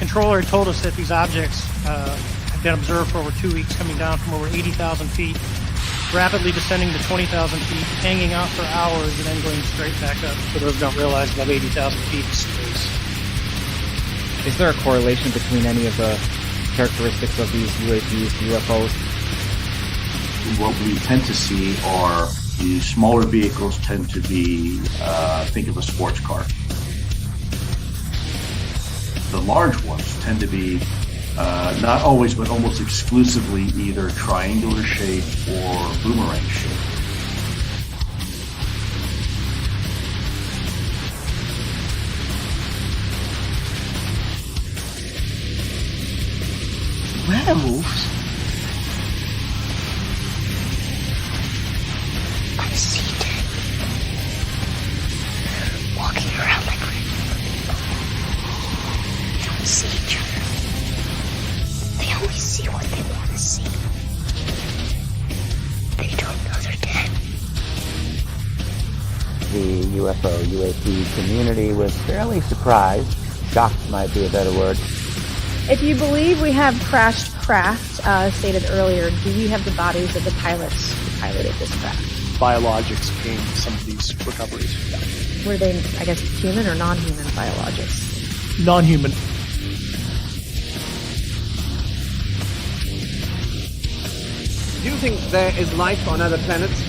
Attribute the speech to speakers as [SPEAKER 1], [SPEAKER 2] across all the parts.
[SPEAKER 1] controller told us that these objects have been observed for over 2 weeks, coming down from over 80,000 feet, rapidly descending to 20,000 feet, hanging out for hours, and then going straight back up. For those who don't realize, above 80,000 feet is space.
[SPEAKER 2] Is there a correlation between any of the characteristics of these UAPs, UFOs?
[SPEAKER 3] What we tend to see are the smaller vehicles tend to be, think of a sports car. The large ones tend to be, not always, but almost exclusively either triangular shape or boomerang shape.
[SPEAKER 4] Werewolves? I see dead people walking around like regular people. They don't see each other. They only see what they want to see. They don't know they're dead.
[SPEAKER 5] The UFO, UAP community was fairly surprised. Shocked might be a better word.
[SPEAKER 6] If you believe we have crashed craft, stated earlier, do we have the bodies of the pilots who piloted this craft?
[SPEAKER 7] Biologics came to some of these recoveries. Yeah.
[SPEAKER 6] Were they, I guess, human or non-human biologics?
[SPEAKER 7] Non-human.
[SPEAKER 8] Do you think there is life on other planets?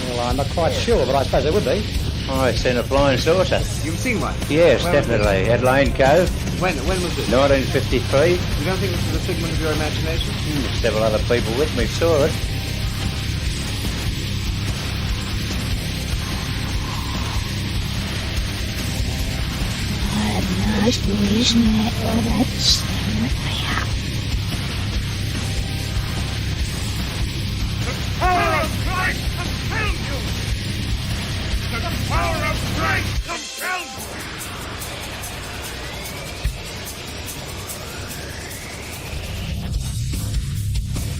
[SPEAKER 9] Well, I'm not quite sure, but I suppose there would be.
[SPEAKER 10] Oh, I've seen a flying saucer.
[SPEAKER 8] You've seen one?
[SPEAKER 10] Yes, definitely. Ed Lorraine Cove.
[SPEAKER 8] When was this?
[SPEAKER 10] 1953.
[SPEAKER 8] You don't think this is a figment of your imagination?
[SPEAKER 10] Several other people with me saw it.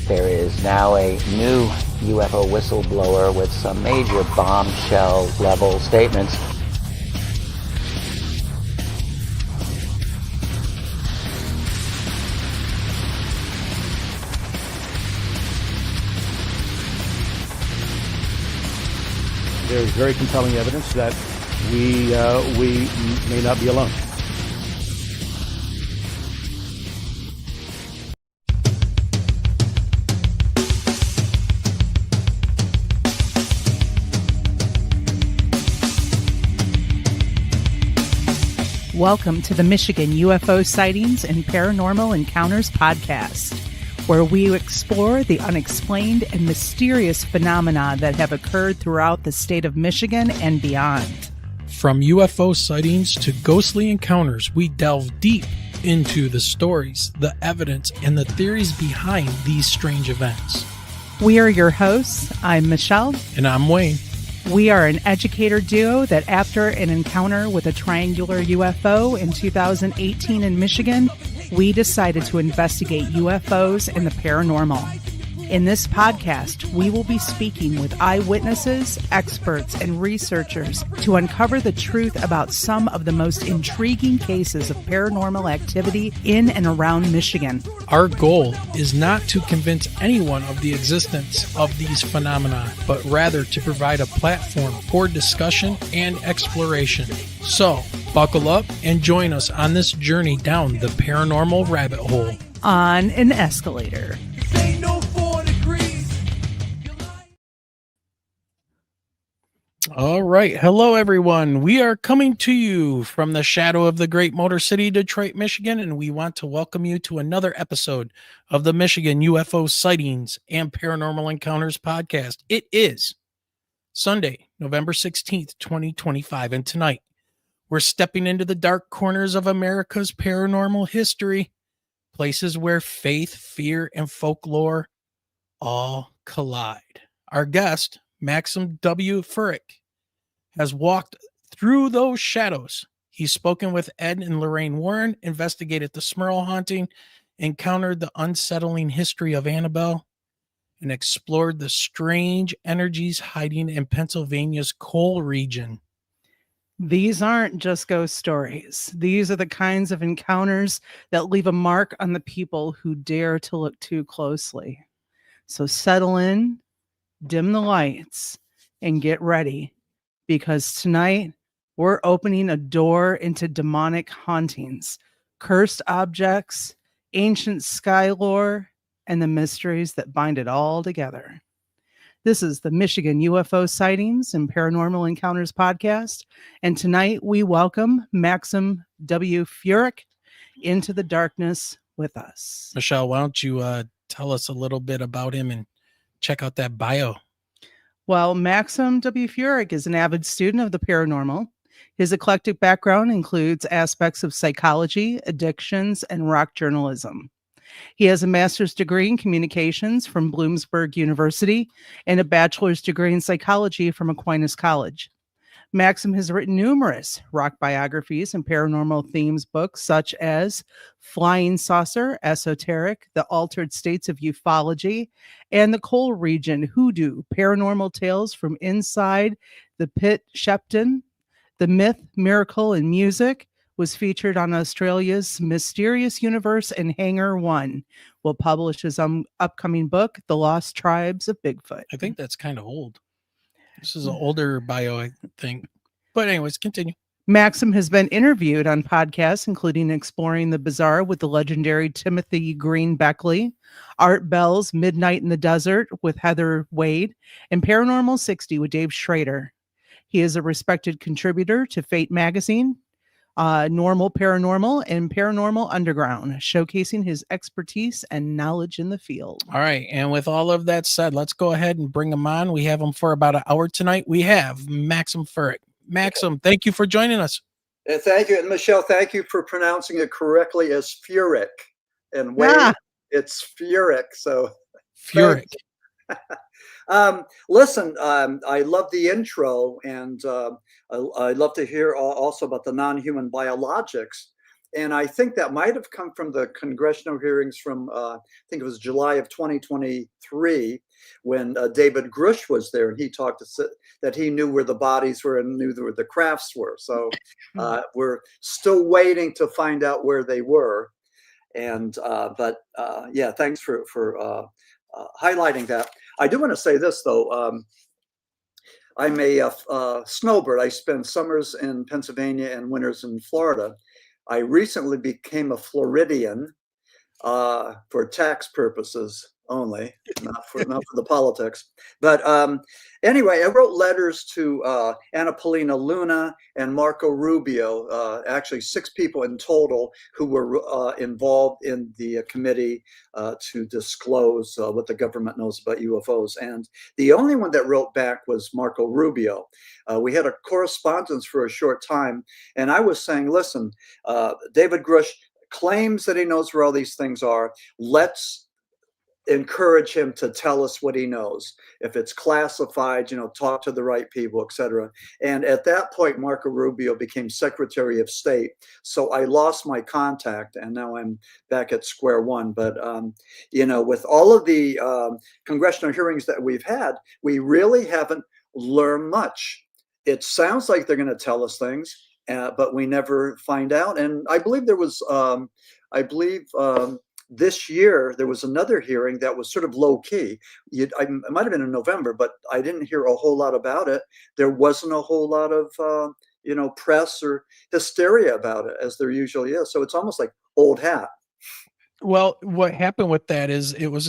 [SPEAKER 5] There is now a new UFO whistleblower with some major bombshell-level statements.
[SPEAKER 9] There is very compelling evidence that we may not be alone.
[SPEAKER 11] Welcome to the Michigan UFO Sightings and Paranormal Encounters podcast, where we explore the unexplained and mysterious phenomena that have occurred throughout the state of Michigan and beyond.
[SPEAKER 12] From UFO sightings to ghostly encounters, we delve deep into the stories, the evidence, and the theories behind these strange events.
[SPEAKER 11] We are your hosts. I'm Michelle.
[SPEAKER 12] And I'm Wayne.
[SPEAKER 11] We are an educator duo that after an encounter with a triangular UFO in 2018 in Michigan, we decided to investigate UFOs and the paranormal. In this podcast, we will be speaking with eyewitnesses, experts, and researchers to uncover the truth about some of the most intriguing cases of paranormal activity in and around Michigan.
[SPEAKER 12] Our goal is not to convince anyone of the existence of these phenomena, but rather to provide a platform for discussion and exploration. So, buckle up and join us on this journey down the paranormal rabbit hole.
[SPEAKER 11] On an escalator.
[SPEAKER 12] All right. Hello, everyone. We are coming to you from the shadow of the great Motor City, Detroit, Michigan, and we want to welcome you to another episode of the Michigan UFO Sightings and Paranormal Encounters podcast. It is Sunday, November 16th, 2025, and tonight we're stepping into the dark corners of America's paranormal history, places where faith, fear, and folklore all collide. Our guest, Maxim W. Furek, has walked through those shadows. He's spoken with Ed and Lorraine Warren, investigated the Smurl Haunting, encountered the unsettling history of Annabelle, and explored the strange energies hiding in Pennsylvania's coal region.
[SPEAKER 11] These aren't just ghost stories. These are the kinds of encounters that leave a mark on the people who dare to look too closely. So settle in, dim the lights, and get ready, because tonight we're opening a door into demonic hauntings, cursed objects, ancient sky lore, and the mysteries that bind it all together. This is the Michigan UFO Sightings and Paranormal Encounters podcast, and tonight we welcome Maxim W. Furek into the darkness with us.
[SPEAKER 12] Michelle, why don't you tell us a little bit about him and check out that bio?
[SPEAKER 11] Well, Maxim W. Furek is an avid student of the paranormal. His eclectic background includes aspects of psychology, addictions, and rock journalism. He has a master's degree in communications from Bloomsburg University and a bachelor's degree in psychology from Aquinas College. Maxim has written numerous rock biographies and paranormal themes books such as Saucer Esoteric, The Altered States of Ufology, and The Coal Region Hoodoo, Paranormal Tales from Inside the Pit Sheppton. The Myth, Miracle, and Music was featured on Australia's Mysterious Universe, and Hangar One will publish his upcoming book, The Lost Tribes of Bigfoot.
[SPEAKER 12] I think that's kind of old. This is an older bio, I think. But anyways, continue.
[SPEAKER 11] Maxim has been interviewed on podcasts, including Exploring the Bizarre with the legendary Timothy Green Beckley, Art Bell's Midnight in the Desert with Heather Wade, and Paranormal 60 with Dave Schrader. He is a respected contributor to Fate Magazine, Normal Paranormal, and Paranormal Underground, showcasing his expertise and knowledge in the field.
[SPEAKER 12] All right. And with all of that said, let's go ahead and bring him on. We have him for about an hour tonight. We have Maxim Furek. Maxim, thank you for joining us.
[SPEAKER 13] Thank you. And Michelle, thank you for pronouncing it correctly as Furek. And Wade, it's Furek. So
[SPEAKER 12] Furek.
[SPEAKER 13] Listen, I love the intro, and I love to hear also about the non-human biologics. And I think that might have come from the congressional hearings from, I think it was July of 2023, when David Grush was there, and he talked that he knew where the bodies were and knew where the crafts were. So we're still waiting to find out where they were. And yeah, thanks for highlighting that. I do want to say this, though. I'm a snowbird. I spend summers in Pennsylvania and winters in Florida. I recently became a Floridian for tax purposes only, not for the politics. But anyway, I wrote letters to Anna Paulina Luna and Marco Rubio, actually 6 people in total who were involved in the committee to disclose what the government knows about UFOs. And the only one that wrote back was Marco Rubio. We had a correspondence for a short time, and I was saying, listen, David Grush claims that he knows where all these things are. Let's encourage him to tell us what he knows. If it's classified, talk to the right people, etc. And at that point, Marco Rubio became Secretary of State. So I lost my contact, and now I'm back at square one. But, with all of the congressional hearings that we've had, we really haven't learned much. It sounds like they're going to tell us things, but we never find out. And I believe there was, this year, there was another hearing that was sort of low key. It might have been in November, but I didn't hear a whole lot about it. There wasn't a whole lot of, press or hysteria about it, as there usually is. So it's almost like old hat.
[SPEAKER 12] Well, what happened with that is it was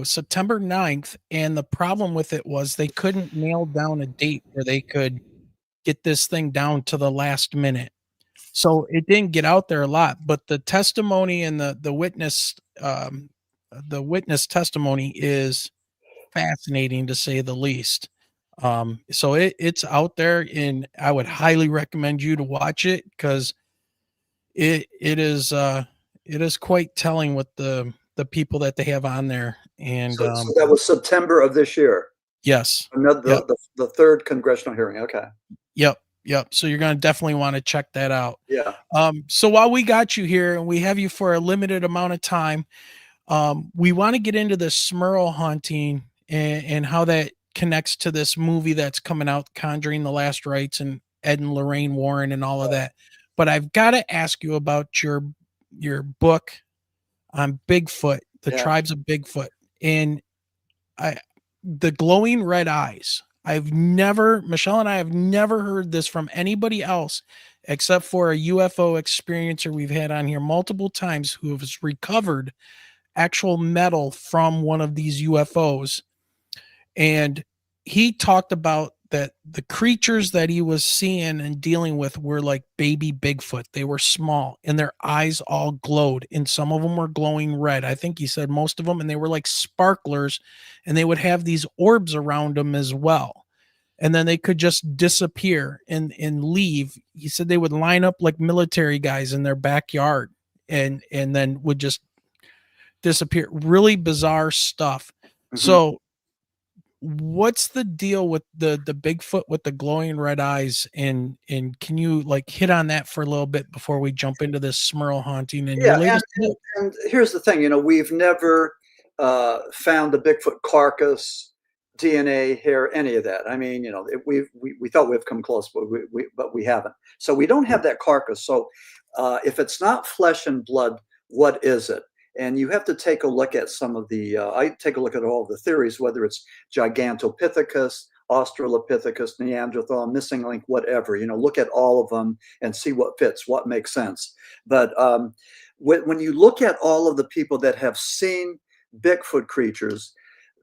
[SPEAKER 12] September 9th. And the problem with it was they couldn't nail down a date where they could get this thing down to the last minute. So it didn't get out there a lot, but the testimony and the witness testimony is fascinating, to say the least. So it's out there, and I would highly recommend you to watch it, because it is quite telling with the people that they have on there. And
[SPEAKER 13] so that was September of this year.
[SPEAKER 12] Yes.
[SPEAKER 13] The third congressional hearing. Okay.
[SPEAKER 12] Yep. So you're going to definitely want to check that out.
[SPEAKER 13] Yeah.
[SPEAKER 12] So while we got you here and we have you for a limited amount of time, we want to get into the Smurl Haunting and how that connects to this movie that's coming out, Conjuring: The Last Rites. And Ed and Lorraine Warren and all of that. But I've got to ask you about your book on Bigfoot, the tribes of Bigfoot, and the glowing red eyes. Michelle and I have never heard this from anybody else except for a UFO experiencer we've had on here multiple times who has recovered actual metal from one of these UFOs. And he talked about that the creatures that he was seeing and dealing with were like baby Bigfoot. They were small and their eyes all glowed, and some of them were glowing red. I think he said most of them, and they were like sparklers, and they would have these orbs around them as well. And then they could just disappear and leave. He said they would line up like military guys in their backyard and then would just disappear. Really bizarre stuff. Mm-hmm. So what's the deal with the Bigfoot with the glowing red eyes, and can you like hit on that for a little bit before we jump into this Smurl haunting and your latest
[SPEAKER 13] and here's the thing, we've never found the Bigfoot carcass, DNA, hair, any of that. I mean, we thought we've come close, but we haven't. So we don't have that carcass. So if it's not flesh and blood, what is it? And you have to take a look at some of the, I take a look at all the theories, whether it's Gigantopithecus, Australopithecus, Neanderthal, missing link, whatever, look at all of them and see what fits, what makes sense. But when you look at all of the people that have seen Bigfoot creatures,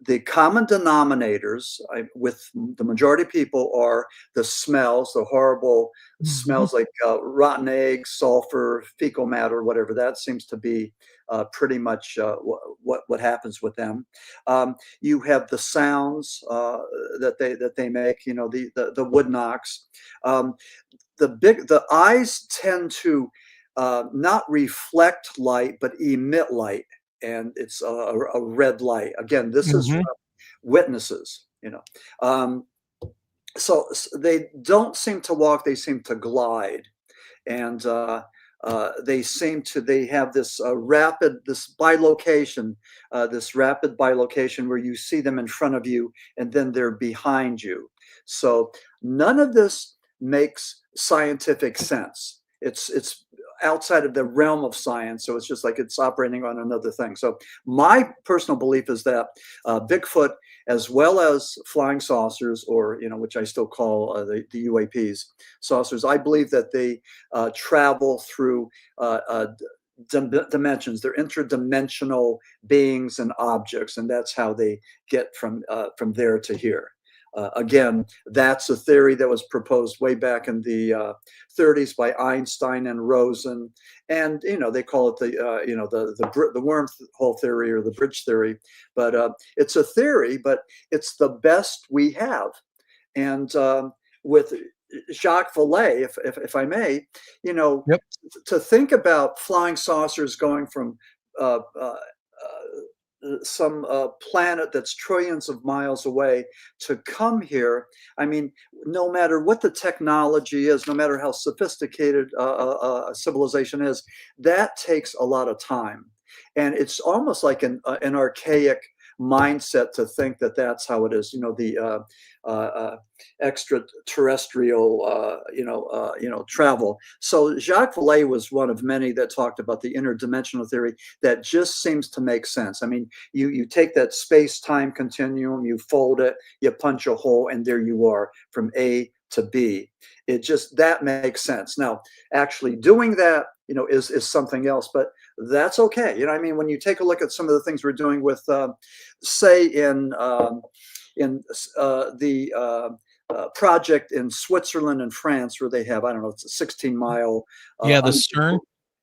[SPEAKER 13] the common denominators with the majority of people are the smells, the horrible smells like rotten eggs, sulfur, fecal matter, whatever. That seems to be pretty much what happens with them. You have the sounds that they make, the wood knocks. The eyes tend to not reflect light, but emit light. And it's a red light. Again, this is witnesses, so they don't seem to walk, they seem to glide. And they have this rapid bilocation where you see them in front of you and then they're behind you. So none of this makes scientific sense. It's outside of the realm of science. So it's just like it's operating on another thing. So my personal belief is that Bigfoot, as well as flying saucers, or, which I still call the UAPs, saucers, I believe that they travel through dimensions. They're interdimensional beings and objects, and that's how they get from there to here. Again, that's a theory that was proposed way back in the 30s by Einstein and Rosen, and they call it the wormhole theory or the bridge theory. But it's a theory, but it's the best we have. And with Jacques Vallée, if I may, to think about flying saucers going from some planet that's trillions of miles away to come here. I mean, no matter what the technology is, no matter how sophisticated a civilization is, that takes a lot of time. And it's almost like an archaic mindset to think that that's how it is, the extraterrestrial, travel. So Jacques Vallée was one of many that talked about the interdimensional theory that just seems to make sense. I mean, you take that space-time continuum, you fold it, you punch a hole, and there you are from A to B. That makes sense. Now, actually doing that, is something else, but that's okay. I mean, when you take a look at some of the things we're doing with, say, in the project in Switzerland and France, where they have, I don't know, it's a 16-mile.
[SPEAKER 12] The CERN.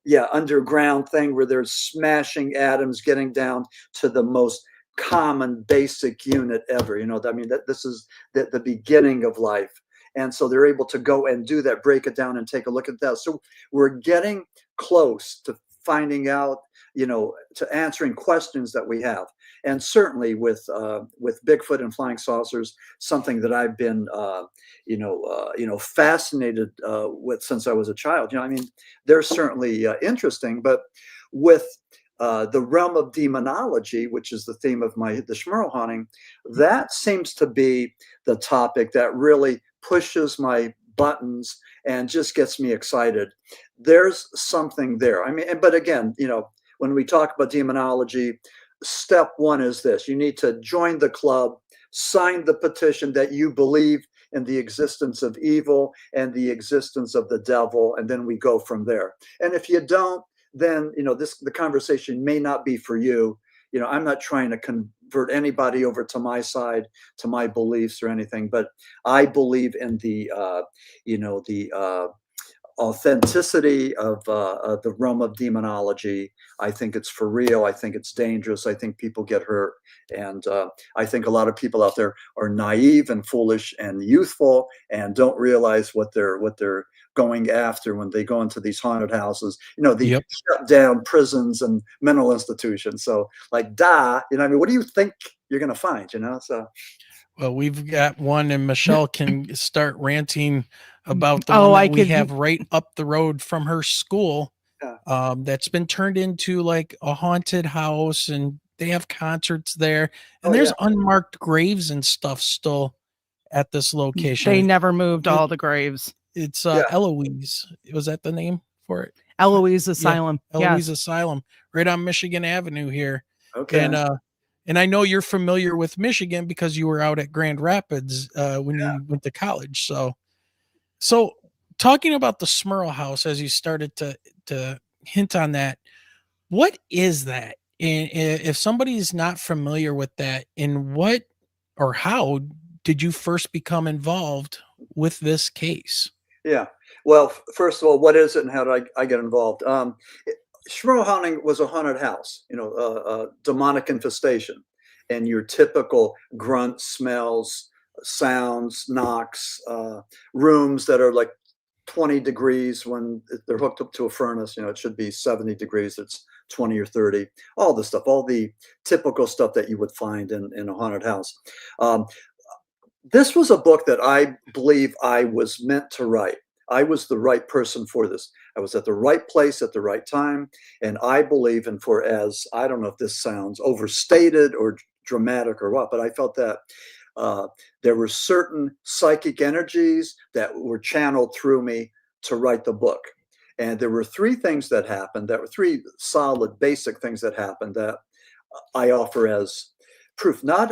[SPEAKER 13] Yeah, underground thing where they're smashing atoms, getting down to the most common basic unit ever. I mean, this is the beginning of life. And so they're able to go and do that, break it down and take a look at that. So we're getting close to finding out, to answering questions that we have. And certainly with Bigfoot and flying saucers, something that I've been, fascinated with since I was a child. I mean, they're certainly interesting, but with the realm of demonology, which is the theme of the Smurl haunting, that seems to be the topic that really pushes my buttons and just gets me excited. There's something there. I mean, but again, when we talk about demonology, step one is this: you need to join the club, sign the petition that you believe in the existence of evil and the existence of the devil, and then we go from there. And if you don't, then the conversation may not be for you. I'm not trying to convert anybody over to my side, to my beliefs or anything, but I believe in the authenticity of the realm of demonology. I think it's for real. I think it's dangerous. I think people get hurt. And I think a lot of people out there are naive and foolish and youthful and don't realize what they're going after when they go into these haunted houses. They shut down prisons and mental institutions. So what do you think you're going to find, So.
[SPEAKER 12] Well, we've got one, and Michelle can start ranting about the one that we have right up the road from her school. That's been turned into like a haunted house, and they have concerts there, and there's unmarked graves and stuff still at this location.
[SPEAKER 11] They never moved all the graves.
[SPEAKER 12] It's Eloise. Was that the name for it?
[SPEAKER 11] Eloise Asylum.
[SPEAKER 12] Eloise Asylum, right on Michigan Avenue here.
[SPEAKER 13] Okay.
[SPEAKER 12] And I know you're familiar with Michigan because you were out at Grand Rapids when you went to college. So talking about the Smurl house, as you started to hint on that, what is that? And if somebody is not familiar with that, in what or how did you first become involved with this case?
[SPEAKER 13] Yeah. Well, first of all, what is it and how did I get involved? Smurl Haunting was a haunted house, a demonic infestation, and your typical grunt, smells, sounds, knocks, rooms that are like 20 degrees when they're hooked up to a furnace. It should be 70 degrees. It's 20 or 30. All the stuff, all the typical stuff that you would find in a haunted house. This was a book that I believe I was meant to write. I was the right person for this. I was at the right place at the right time. And I believe, and I don't know if this sounds overstated or dramatic or what, but I felt that there were certain psychic energies that were channeled through me to write the book. And there were three things that happened, that were three solid, basic things that happened that I offer as proof, not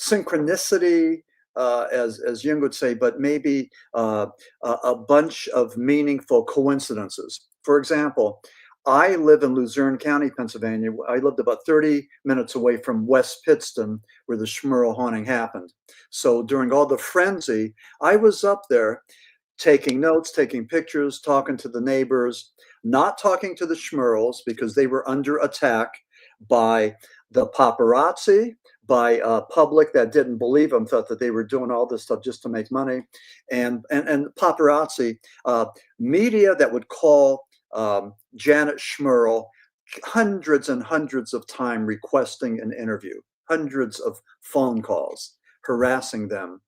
[SPEAKER 13] synchronicity, as Jung would say, but maybe a bunch of meaningful coincidences. For example, I live in Luzerne County, Pennsylvania. I lived about 30 minutes away from West Pittston, where the Smurl Haunting happened. So during all the frenzy, I was up there taking notes, taking pictures, talking to the neighbors, not talking to the Smurls because they were under attack by the paparazzi, by public that didn't believe them, thought that they were doing all this stuff just to make money, and paparazzi, media that would call Janet Smurl hundreds and hundreds of times requesting an interview, hundreds of phone calls, harassing them.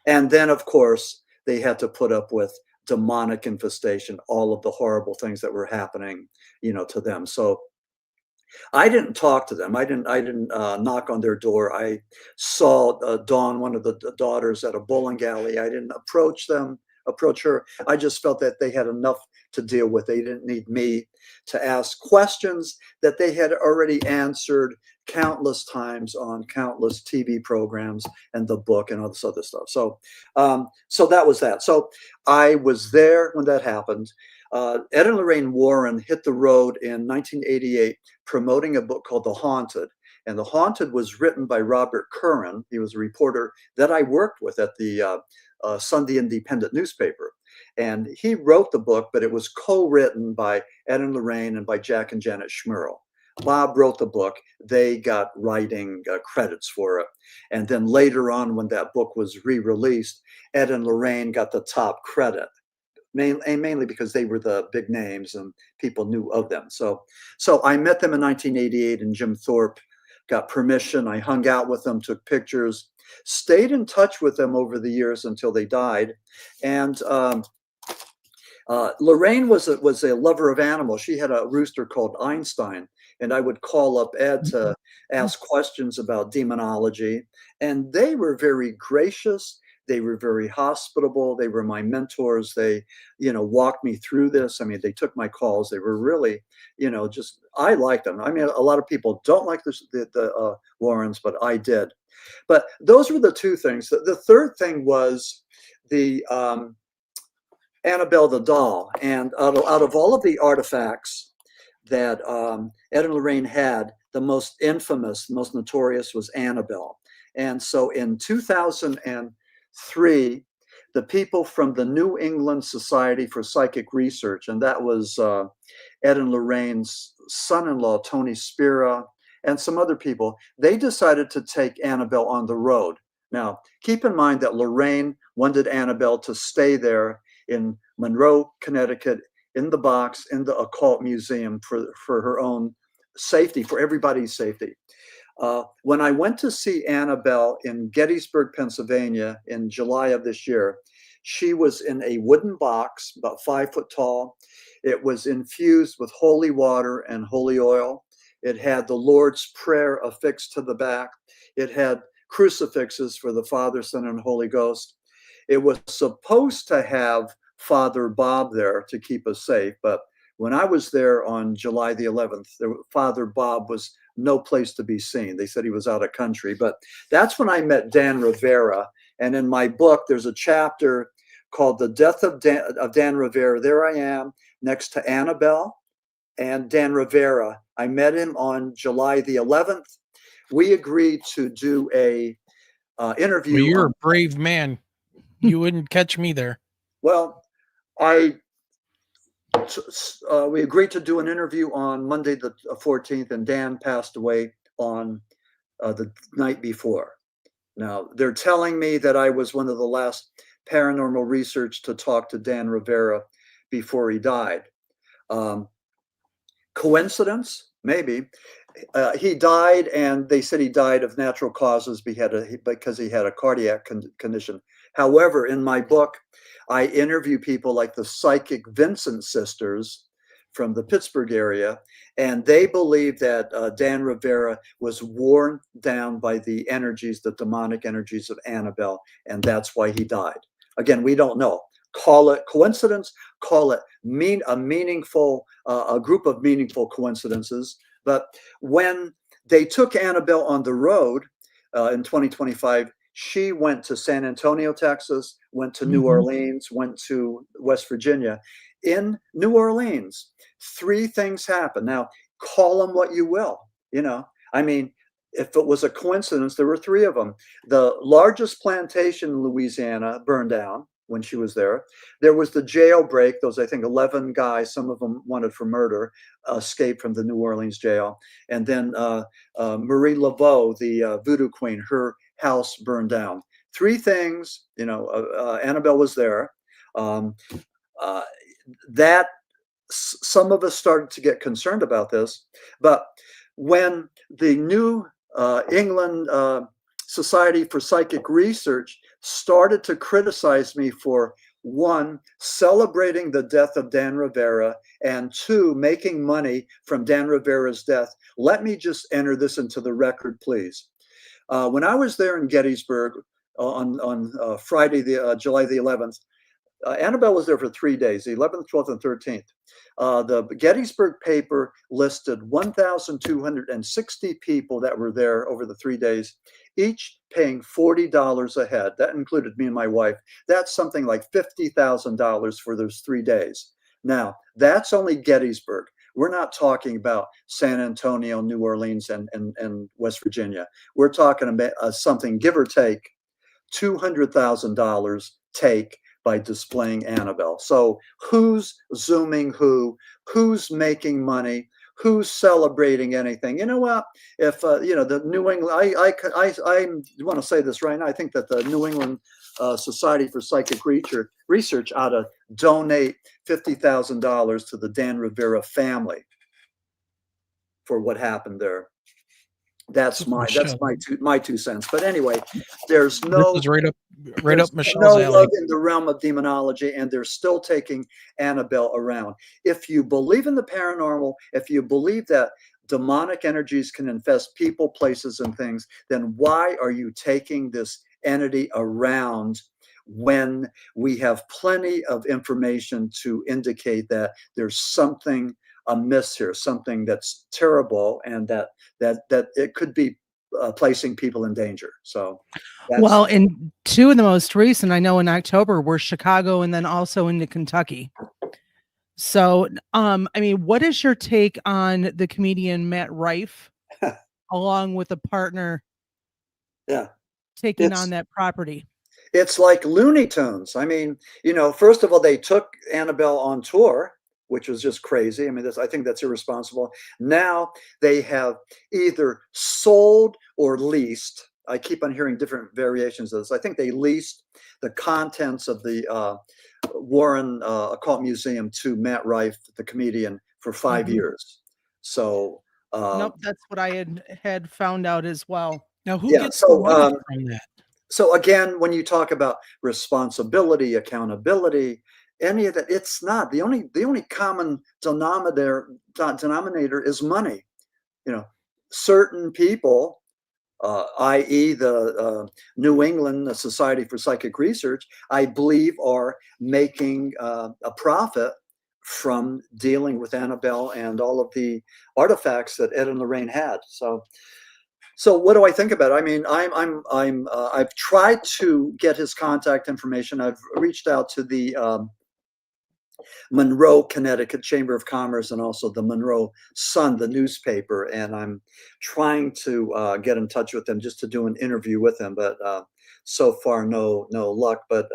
[SPEAKER 13] And then, of course, they had to put up with demonic infestation, all of the horrible things that were happening, to them. So I didn't talk to them. I didn't knock on their door. I saw Dawn, one of the daughters, at a bowling alley. I didn't approach her. I just felt that they had enough to deal with. They didn't need me to ask questions that they had already answered countless times on countless TV programs and the book and all this other stuff. So that was that. So I was there when that happened. Ed and Lorraine Warren hit the road in 1988 promoting a book called The Haunted. And The Haunted was written by Robert Curran. He was a reporter that I worked with at the Sunday Independent newspaper. And he wrote the book, but it was co-written by Ed and Lorraine and by Jack and Janet Smurl. Bob wrote the book. They got writing credits for it. And then later on, when that book was re-released, Ed and Lorraine got the top credit. Mainly because they were the big names and people knew of them. So I met them in 1988, and Jim Thorpe got permission. I hung out with them, took pictures, stayed in touch with them over the years until they died. And Lorraine was a lover of animals. She had a rooster called Einstein, and I would call up Ed to ask questions about demonology. And they were very gracious. They were very hospitable. They were my mentors. They, walked me through this. I mean, they took my calls. They were really, just, I liked them. I mean, a lot of people don't like the Warrens, but I did. But those were the two things. The third thing was the Annabelle the doll. And out of all of the artifacts that Ed and Lorraine had, the most infamous, most notorious was Annabelle. And so in 2003, the people from the New England Society for Psychic Research, and that was Ed and Lorraine's son-in-law, Tony Spira, and some other people, they decided to take Annabelle on the road. Now, keep in mind that Lorraine wanted Annabelle to stay there in Monroe, Connecticut, in the box, in the occult museum for her own safety, for everybody's safety. When I went to see Annabelle in Gettysburg, Pennsylvania in July of this year, she was in a wooden box, about 5 foot tall. It was infused with holy water and holy oil. It had the Lord's Prayer affixed to the back. It had crucifixes for the Father, Son, and Holy Ghost. It was supposed to have Father Bob there to keep us safe, but when I was there on July the 11th, Father Bob was no place to be seen. They said he was out of country, but that's when I met Dan Rivera. And in my book, there's a chapter called The Death of Dan Rivera. There I am next to Annabelle and Dan Rivera. I met him on July the 11th. We agreed to do a interview.
[SPEAKER 12] Well, you're a brave man. You wouldn't catch me there.
[SPEAKER 13] Well, we agreed to do an interview on Monday the 14th, and Dan passed away on the night before. Now, they're telling me that I was one of the last paranormal research to talk to Dan Rivera before he died. Coincidence? Maybe. He died, and they said he died of natural causes because he had a cardiac condition. However, in my book, I interview people like the psychic Vincent sisters from the Pittsburgh area, and they believe that Dan Rivera was worn down by the energies, the demonic energies of Annabelle, and that's why he died. Again, we don't know. Call it coincidence, call it a group of meaningful coincidences. But when they took Annabelle on the road in 2025, she went to San Antonio, Texas, went to New Orleans, went to West Virginia. In New Orleans, 3 things happened. Now, call them what you will. I mean, if it was a coincidence, there were 3 of them. The largest plantation in Louisiana burned down when she was there. There was the jailbreak. Those, I think, 11 guys, some of them wanted for murder, escaped from the New Orleans jail. And then Marie Laveau, the voodoo queen, her house burned down. 3 things. Annabelle was there. That some of us started to get concerned about this, but when the New England Society for Psychic Research started to criticize me for 1, celebrating the death of Dan Rivera, and 2, making money from Dan Rivera's death, let me just enter this into the record, please. When I was there in Gettysburg on Friday, July the 11th, Annabelle was there for 3 days, the 11th, 12th, and 13th. The Gettysburg paper listed 1,260 people that were there over the 3 days, each paying $40 a head. That included me and my wife. That's something like $50,000 for those 3 days. Now, that's only Gettysburg. We're not talking about San Antonio, New Orleans, and West Virginia. We're talking about something, give or take, $200,000 take by displaying Annabelle. So who's zooming who's making money, who's celebrating anything? You know what? If the New England, I want to say this right now. I think that the New England Society for Psychic Research ought to donate $50,000 to the Dan Rivera family for what happened there. That's my 2 cents. But anyway, there's no
[SPEAKER 12] this is right up Michelle's
[SPEAKER 13] no
[SPEAKER 12] alley.
[SPEAKER 13] love in the realm of demonology, and they're still taking Annabelle around. If you believe in the paranormal, if you believe that demonic energies can infest people, places, and things, then why are you taking this entity around when we have plenty of information to indicate that there's something amiss here, something that's terrible, and that it could be placing people in danger. So,
[SPEAKER 11] well, and two of the most recent, I know in October, were Chicago and then also into Kentucky. So, I mean, what is your take on the comedian Matt Rife, along with a partner, taking on that property?
[SPEAKER 13] It's like Looney Tunes. I mean, first of all, they took Annabelle on tour, which was just crazy. I mean, I think that's irresponsible. Now they have either sold or leased. I keep on hearing different variations of this. I think they leased the contents of the Warren Occult Museum to Matt Rife, the comedian, for 5 years. So
[SPEAKER 11] nope, that's what I had found out as well.
[SPEAKER 12] Now, who gets the money from that?
[SPEAKER 13] So again, when you talk about responsibility, accountability, any of that, it's not the only common denominator is money. Certain people, i.e. the New England Society for Psychic Research, I believe, are making a profit from dealing with Annabelle and all of the artifacts that Ed and Lorraine had. So what do I think about it? I mean, I've tried to get his contact information. I've reached out to the Monroe, Connecticut Chamber of Commerce, and also the Monroe Sun, the newspaper, and I'm trying to get in touch with them just to do an interview with them. But so far, no luck. But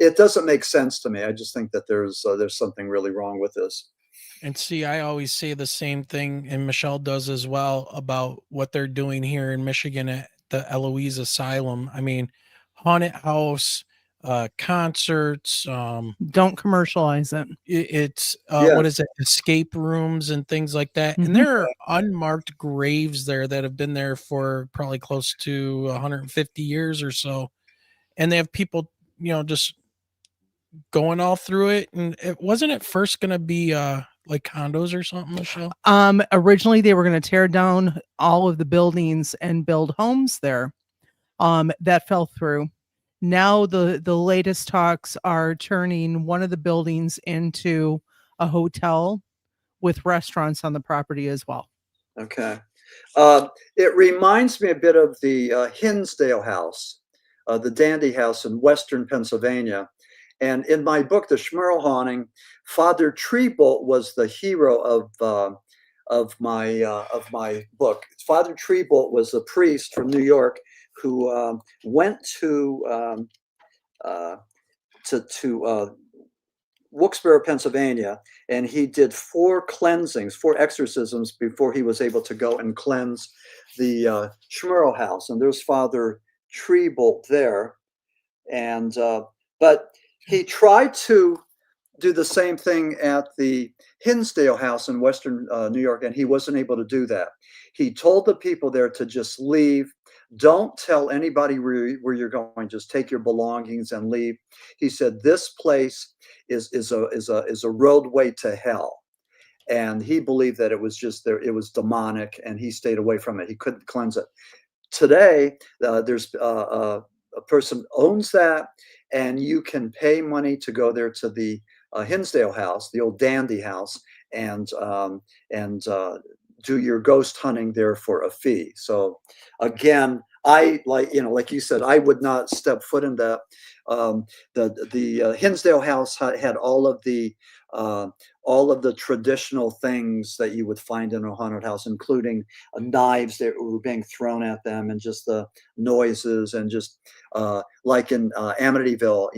[SPEAKER 13] it doesn't make sense to me. I just think that there's something really wrong with this.
[SPEAKER 12] And see, I always say the same thing, and Michelle does as well, about what they're doing here in Michigan at the Eloise Asylum. I mean, haunted house, concerts.
[SPEAKER 11] Don't commercialize it.
[SPEAKER 12] It's what is it? Escape rooms and things like that. And there are unmarked graves there that have been there for probably close to 150 years or so. And they have people, just going all through it. And it wasn't at first going to be like condos or something, Michelle?
[SPEAKER 11] Originally they were going to tear down all of the buildings and build homes there. That fell through. Now the latest talks are turning one of the buildings into a hotel with restaurants on the property as well.
[SPEAKER 13] Okay. It reminds me a bit of the Hinsdale House, the Dandy House in Western Pennsylvania. And in my book, The Smurl Haunting, Father Treebolt was the hero of my book. Father Treebolt was a priest from New York who went to Wilkes-Barre, Pennsylvania, and he did 4 exorcisms before he was able to go and cleanse the Smurl House. And there's Father Treebolt there, and but he tried to do the same thing at the Hinsdale House in Western New York, and he wasn't able to do that. He told the people there to just leave. Don't tell anybody where you're going. Just take your belongings and leave. He said this place is a roadway to hell, and he believed that it was just there. It was demonic, and he stayed away from it. He couldn't cleanse it. Today, there's a person owns that, and you can pay money to go there to the Hinsdale House, the old Dandy House, and do your ghost hunting there for a fee. So again, I like you said, I would not step foot in that. The Hinsdale House had all of the traditional things that you would find in a haunted house, including knives that were being thrown at them, and just the noises, and just like in Amityville,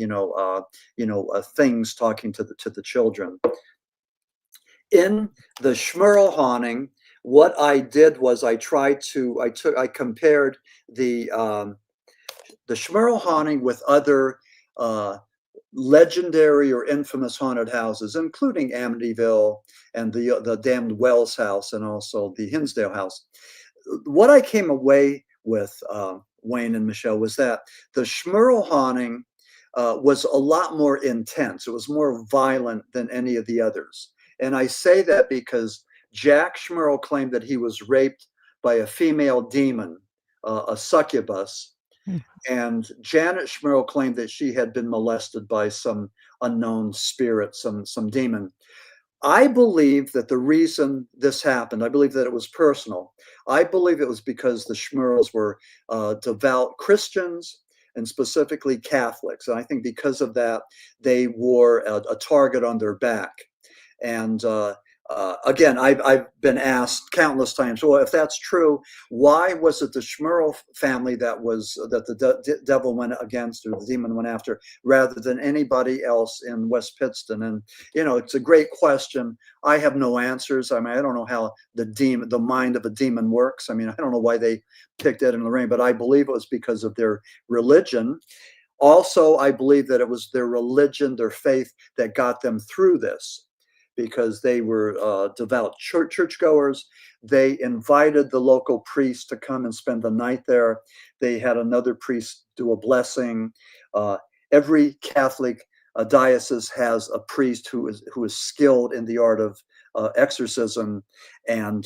[SPEAKER 13] things talking to the children. In the Smurl Haunting, what I did was I compared the Smurl Haunting with other legendary or infamous haunted houses, including Amityville and the Damned Wells House, and also the Hinsdale House. What I came away with, Wayne and Michelle, was that the Smurl Haunting was a lot more intense. It was more violent than any of the others. And I say that because Jack Smurl claimed that he was raped by a female demon, a succubus, And Janet Smurl claimed that she had been molested by some unknown spirit, some demon. I believe that the reason this happened, I believe that it was personal. I believe it was because the Smurls were devout Christians and specifically Catholics. And I think because of that, they wore a target on their back. And again, I've been asked countless times, well, if that's true, why was it the Smurl family that the devil went against, or the demon went after, rather than anybody else in West Pittston? And it's a great question. I have no answers. I mean, I don't know how the mind of a demon works. I mean, I don't know why they picked Ed and Lorraine, but I believe it was because of their religion. Also, I believe that it was their religion, their faith, that got them through this, because they were devout churchgoers. They invited the local priest to come and spend the night there. They had another priest do a blessing. Every Catholic diocese has a priest who is skilled in the art of exorcism, and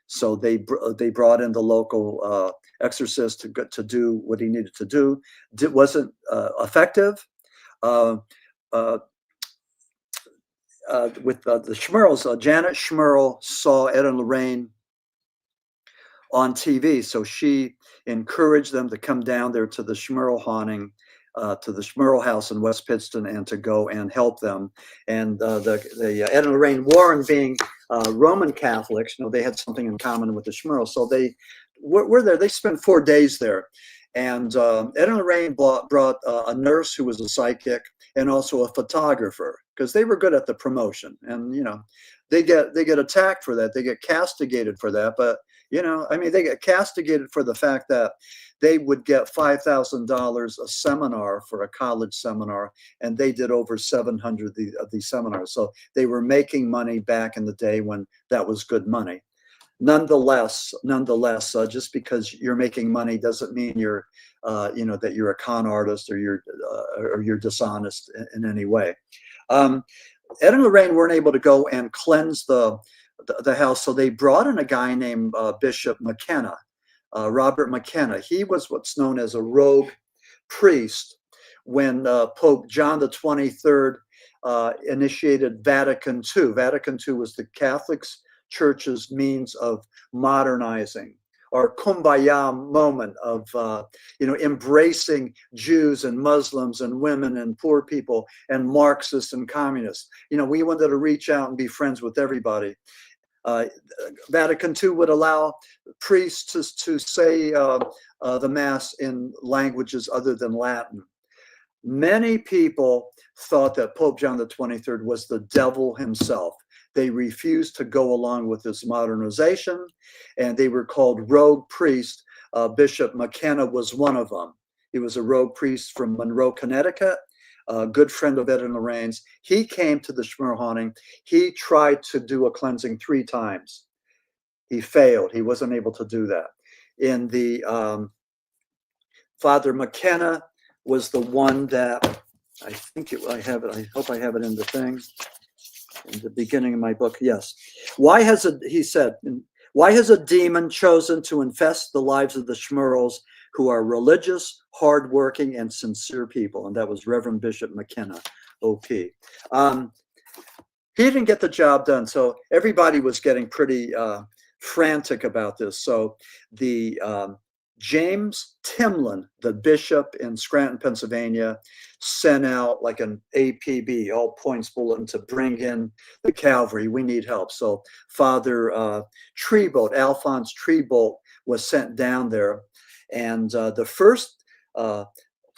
[SPEAKER 13] so they brought in the local exorcist to do what he needed to do. It wasn't effective. With the Smurls, Janet Smurl saw Ed and Lorraine on TV, so she encouraged them to come down there to the Smurl Haunting, to the Smurl house in West Pittston, and to go and help them. And the Ed and Lorraine Warren, being Roman Catholics, they had something in common with the Smurls, so they were there. They spent 4 days there. And Ed and Lorraine brought a nurse who was a psychic, and also a photographer, because they were good at the promotion. And they get attacked for that. They get castigated for that. But they get castigated for the fact that they would get $5,000 a seminar for a college seminar, and they did over 700 of these seminars. So they were making money back in the day when that was good money. Nonetheless, just because you're making money doesn't mean you're, that you're a con artist, or you're dishonest in any way. Ed and Lorraine weren't able to go and cleanse the house, so they brought in a guy named Bishop McKenna, Robert McKenna. He was what's known as a rogue priest when Pope John the 23rd initiated Vatican II. Vatican II was the Catholics Church's means of modernizing, or kumbaya moment of embracing Jews and Muslims and women and poor people and Marxists and communists. We wanted to reach out and be friends with everybody. Vatican II would allow priests to say the Mass in languages other than Latin. Many people thought that Pope John the 23rd was the devil himself. They refused to go along with this modernization, and they were called rogue priests. Bishop McKenna was one of them. He was a rogue priest from Monroe, Connecticut, a good friend of Ed and Lorraine's. He came to the Smurl Haunting. He tried to do a cleansing 3 times. He failed. He wasn't able to do that. In the Father McKenna was the one that I think I have it. I hope I have it in the thing. In the beginning of my book, yes. He said, why has a demon chosen to infest the lives of the Smurls, who are religious, hardworking, and sincere people? And that was Reverend Bishop McKenna, OP. He didn't get the job done, so everybody was getting pretty frantic about this. So the James Timlin, the bishop in Scranton, Pennsylvania, sent out like an APB, all points bulletin, to bring in the cavalry. We need help. So Father Alphonse Treebolt, was sent down there. And the first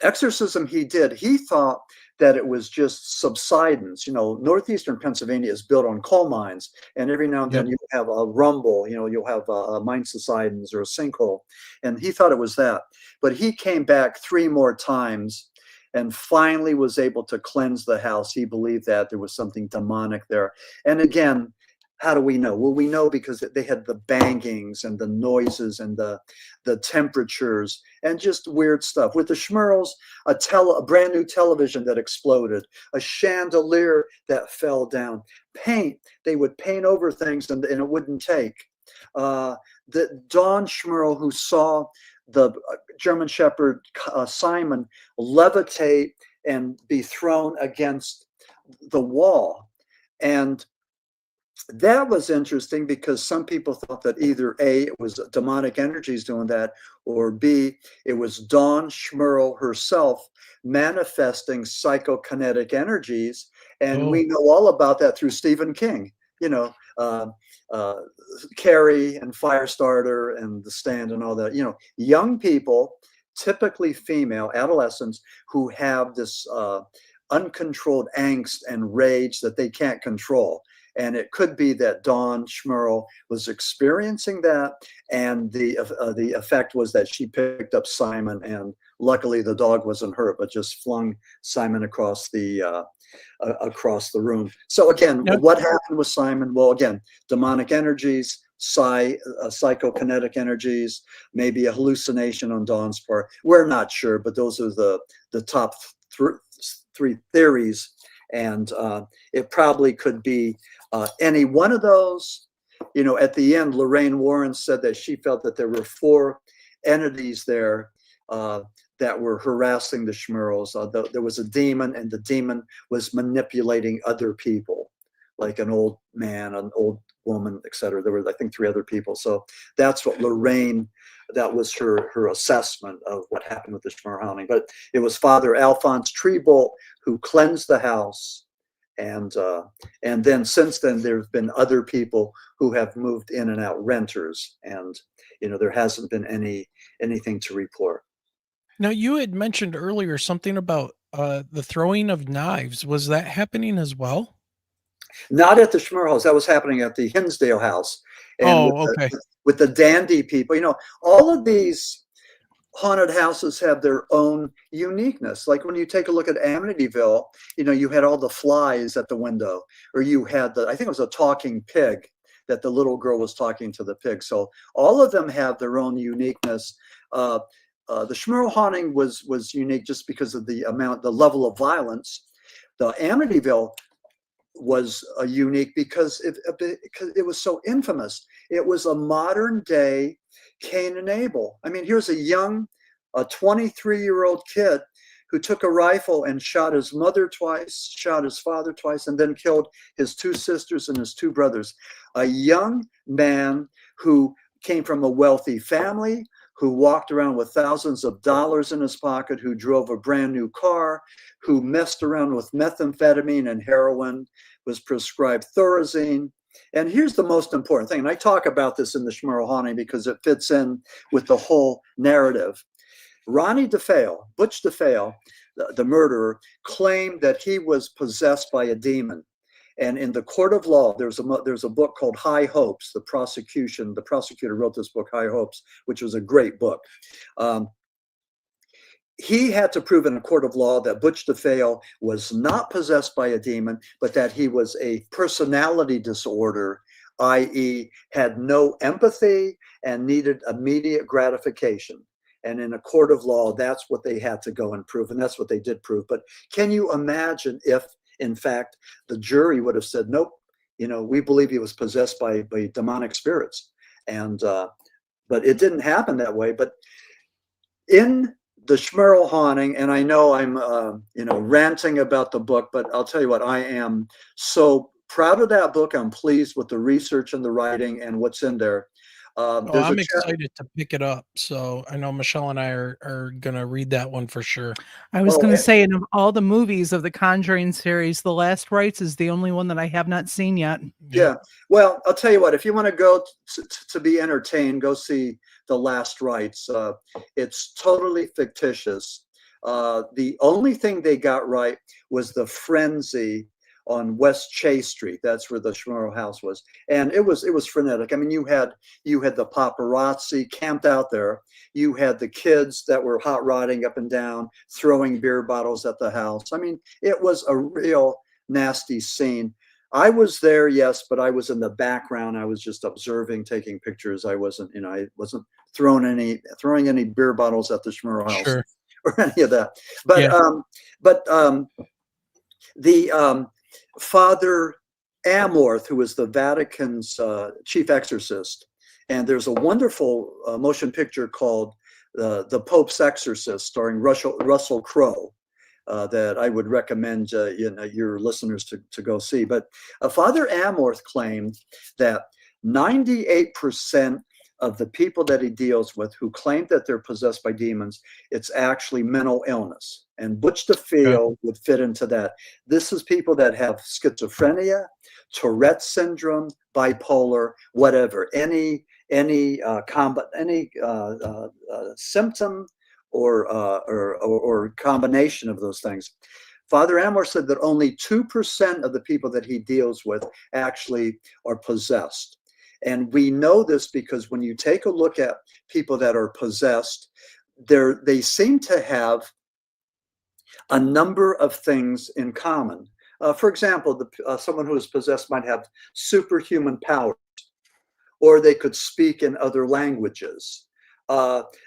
[SPEAKER 13] exorcism he did, he thought that it was just subsidence. Northeastern Pennsylvania is built on coal mines, and every now and then you have a rumble, you'll have a mine subsidence or a sinkhole. And he thought it was that. But he came back 3 more times and finally was able to cleanse the house. He believed that there was something demonic there. And again, how do we know? Well, we know because they had the bangings and the noises and the temperatures and just weird stuff. With the Smurls, a brand new television that exploded, a chandelier that fell down, paint. They would paint over things and it wouldn't take. The Dawn Smurl, who saw the German Shepherd Simon levitate and be thrown against the wall. And that was interesting because some people thought that either A, it was demonic energies doing that, or B, it was Dawn Schmerl herself manifesting psychokinetic energies. And we know all about that through Stephen King, you know, Carrie and Firestarter and The Stand and all that. You know, young people, typically female adolescents, who have this uncontrolled angst and rage that they can't control. And it could be that Dawn Schmerl was experiencing that, and the effect was that she picked up Simon, and luckily the dog wasn't hurt, but just flung Simon across the room. So again, what happened with Simon? Well, again, demonic energies, psychokinetic energies, maybe a hallucination on Dawn's part. We're not sure, but those are the top three theories, and it probably could be any one of those. You know, at the end, Lorraine Warren said that she felt that there were 4 entities there that were harassing the Schmerls. There was a demon, and the demon was manipulating other people, like an old man, an old woman, etc. There were, I think, 3 other people. So that's what Lorraine, that was her assessment of what happened with the Smurl Haunting. But it was Father Alphonse Treebolt who cleansed the house. And then since then, there have been other people who have moved in and out, renters, and you know, there hasn't been anything to report.
[SPEAKER 12] Now, you had mentioned earlier something about the throwing of knives. Was that happening as well?
[SPEAKER 13] Not at the Schmerl house. That was happening at the Hinsdale house. And with the dandy people. You know, all of these haunted houses have their own uniqueness. Like when you take a look at Amityville, you know, you had all the flies at the window, or you had I think it was a talking pig, that the little girl was talking to the pig. So all of them have their own uniqueness. The Smurl Haunting was unique just because of the level of violence. The Amityville was unique because it was so infamous. It was a modern day Cain and Abel. I mean, here's a 23-year-old kid who took a rifle and shot his mother twice, shot his father twice, and then killed his 2 sisters and his 2 brothers. A young man who came from a wealthy family, who walked around with thousands of dollars in his pocket, who drove a brand new car, who messed around with methamphetamine and heroin, was prescribed Thorazine. And here's the most important thing, and I talk about this in the Smurl Haunting because it fits in with the whole narrative. Ronnie DeFeo, Butch DeFeo, the murderer, claimed that he was possessed by a demon. And in the court of law, there's a book called High Hopes. The prosecutor wrote this book, High Hopes, which was a great book. He had to prove in a court of law that Butch DeFeo was not possessed by a demon, but that he was a personality disorder, i.e. had no empathy and needed immediate gratification. And in a court of law, that's what they had to go and prove, and that's what they did prove. But can you imagine if, in fact, the jury would have said, nope, you know, we believe he was possessed by demonic spirits. And but it didn't happen that way. But in the Smurl Haunting, and I know I'm ranting about the book, but I'll tell you what, I am so proud of that book. I'm pleased with the research and the writing and what's in there.
[SPEAKER 12] I'm excited to pick it up. So I know Michelle and I are going to read that one for sure.
[SPEAKER 11] I was going to say, in all the movies of the Conjuring series, The Last Rites is the only one that I have not seen yet.
[SPEAKER 13] Yeah. Well, I'll tell you what, if you want to go to be entertained, go see The Last Rites. It's totally fictitious. The only thing they got right was the frenzy on West Chase Street. That's where the Smurl house was, and it was frenetic. I mean, you had the paparazzi camped out there. You had the kids that were hot rodding up and down, throwing beer bottles at the house. I mean, it was a real nasty scene. I was there, yes, but I was in the background. I was just observing, taking pictures. I wasn't throwing any beer bottles at the Smurl house. Sure. Or any of that. But the Father Amorth, who was the Vatican's chief exorcist, and there's a wonderful motion picture called the Pope's Exorcist, starring Russell Crowe, that I would recommend your listeners to go see. But Father Amorth claimed that 98% of the people that he deals with who claim that they're possessed by demons, it's actually mental illness. And Butch DeFeo would fit into that. This is people that have schizophrenia, Tourette syndrome, bipolar, whatever, any symptom or combination of those things. Father Amorth said that only 2% of the people that he deals with actually are possessed. And we know this because when you take a look at people that are possessed, they seem to have a number of things in common. For example, someone who is possessed might have superhuman powers, or they could speak in other languages.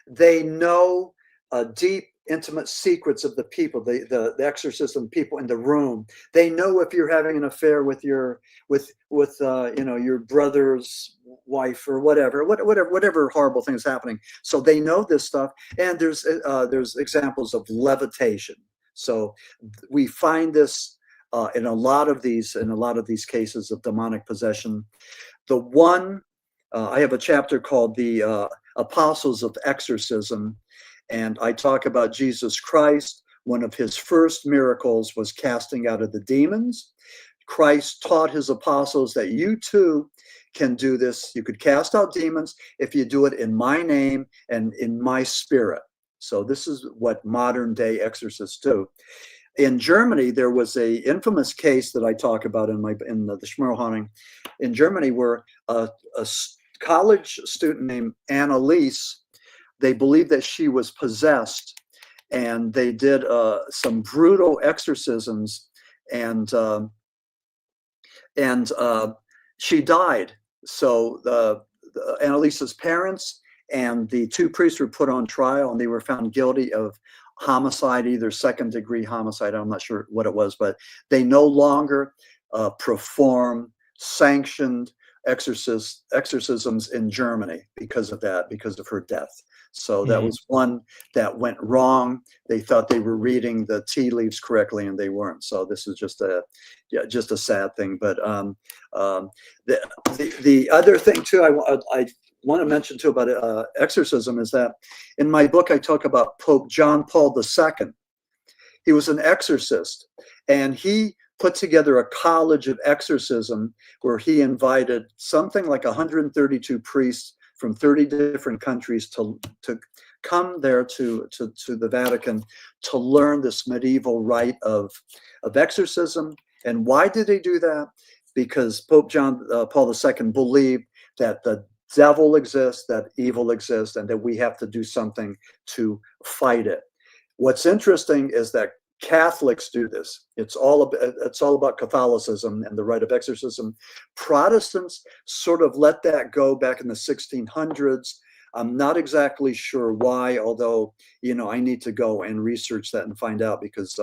[SPEAKER 13] They know deep, intimate secrets of the people, the exorcism people in the room. They know if you're having an affair with your brother's wife or whatever horrible thing is happening. So they know this stuff. And there's examples of levitation. So we find this in a lot of these cases of demonic possession. The one I have a chapter called the Apostles of Exorcism. And I talk about Jesus Christ. One of his first miracles was casting out of the demons. Christ taught his apostles that you too can do this. You could cast out demons if you do it in my name and in my spirit. So this is what modern day exorcists do. In Germany, there was a infamous case that I talk about in the Smurl Haunting in Germany, where a college student named Annalise, they believed that she was possessed, and they did some brutal exorcisms, and she died. So Annalise's parents and the two priests were put on trial, and they were found guilty of homicide, either second-degree homicide. I'm not sure what it was, but they no longer perform sanctioned exorcisms in Germany because of that, because of her death. So that was one that went wrong. They thought they were reading the tea leaves correctly, and they weren't. So this is just a sad thing. But the other thing too, I want to mention too about exorcism is that in my book I talk about Pope John Paul II. He was an exorcist, and he put together a college of exorcism where he invited something like 132 priests from 30 different countries to come there to the Vatican to learn this medieval rite of exorcism. And why did they do that? Because Pope John Paul II believed that the devil exists, that evil exists, and that we have to do something to fight it. What's interesting is that Catholics do this. It's all about Catholicism and the rite of exorcism. Protestants sort of let that go back in the 1600s. I'm not exactly sure why, although, I need to go and research that and find out, because,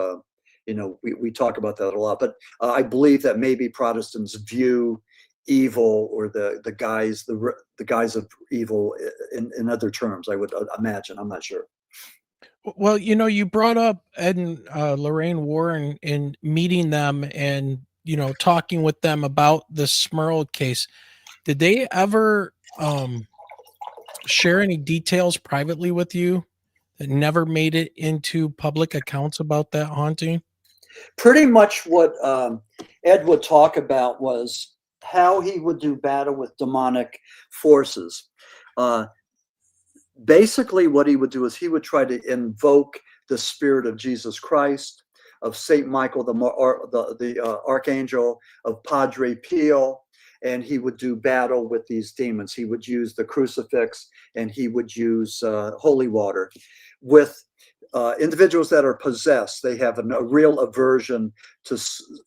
[SPEAKER 13] we talk about that a lot. But I believe that maybe Protestants view evil, or the guise of evil in other terms, I would imagine. I'm not sure.
[SPEAKER 12] Well, you brought up Ed and Lorraine Warren in meeting them and, talking with them about the Smurl case. Did they ever share any details privately with you that never made it into public accounts about that haunting?
[SPEAKER 13] Pretty much what Ed would talk about was how he would do battle with demonic forces. Basically, what he would do is he would try to invoke the spirit of Jesus Christ, of Saint Michael, the archangel, of Padre Pio, and he would do battle with these demons. He would use the crucifix, and he would use holy water. With individuals that are possessed, they have a real aversion to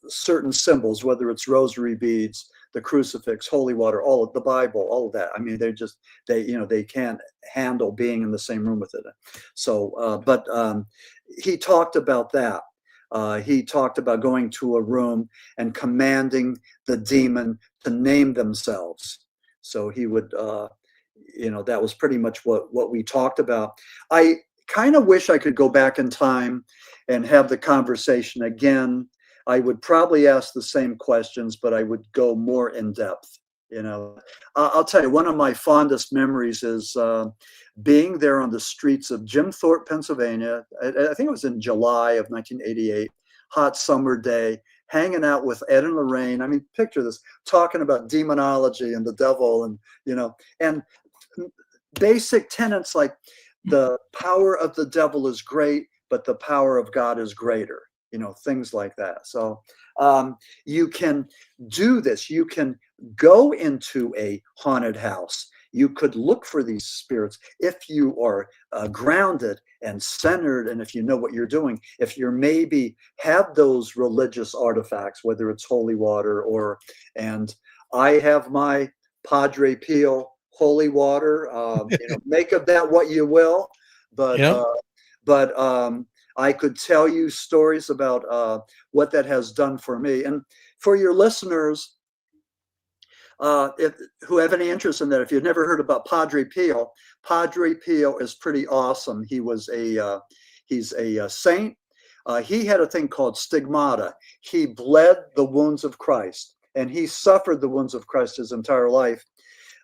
[SPEAKER 13] certain symbols, whether it's rosary beads, the crucifix, holy water, all of the Bible, all of that. I mean, they can't handle being in the same room with it. So, but he talked about that. He talked about going to a room and commanding the demon to name themselves. So he would that was pretty much what we talked about. I kind of wish I could go back in time and have the conversation again. I would probably ask the same questions, but I would go more in depth. I'll tell you, one of my fondest memories is being there on the streets of Jim Thorpe, Pennsylvania. I think it was in July of 1988, hot summer day, hanging out with Ed and Lorraine. I mean, picture this, talking about demonology and the devil, and and basic tenets like the power of the devil is great, but the power of God is greater. Things like that. So you can do this. You can go into a haunted house. You could look for these spirits if you are grounded and centered, and if you know what you're doing. If you're maybe have those religious artifacts, whether it's holy water and I have my Padre Pio holy water. Make of that what you will, but I could tell you stories about what that has done for me. And for your listeners, who have any interest in that, if you've never heard about Padre Pio is pretty awesome. He's a saint. He had a thing called stigmata. He bled the wounds of Christ, and he suffered the wounds of Christ his entire life.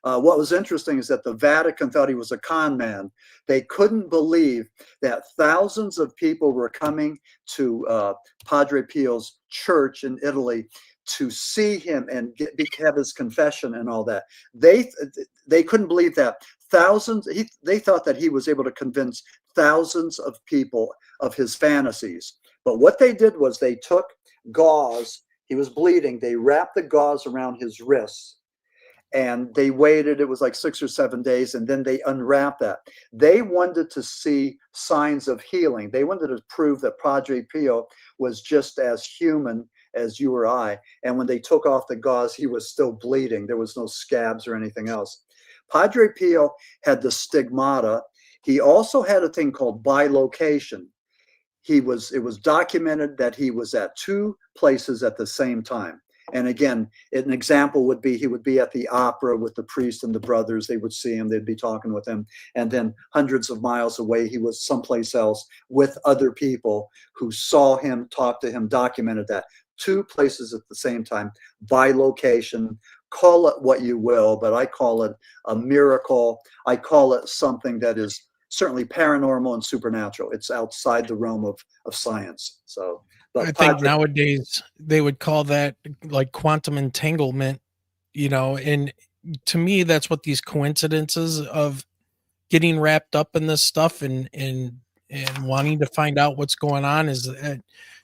[SPEAKER 13] What was interesting is that the Vatican thought he was a con man. They couldn't believe that thousands of people were coming to Padre Pio's church in Italy to see him and have his confession and all that. They couldn't believe that. They thought that he was able to convince thousands of people of his fantasies. But what they did was they took gauze. He was bleeding. They wrapped the gauze around his wrists. And they waited, it was like 6 or 7 days, and then they unwrapped that. They wanted to see signs of healing. They wanted to prove that Padre Pio was just as human as you or I. And when they took off the gauze, he was still bleeding. There was no scabs or anything else. Padre Pio had the stigmata. He also had a thing called bilocation. It was documented that he was at 2 places at the same time. And again, an example would be he would be at the opera with the priest and the brothers. They would see him. They'd be talking with him. And then hundreds of miles away, he was someplace else with other people who saw him, talked to him, documented that. 2 places at the same time, by location. Call it what you will, but I call it a miracle. I call it something that is certainly paranormal and supernatural. It's outside the realm of science. So.
[SPEAKER 12] I think nowadays they would call that like quantum entanglement, and to me, that's what these coincidences of getting wrapped up in this stuff and wanting to find out what's going on is that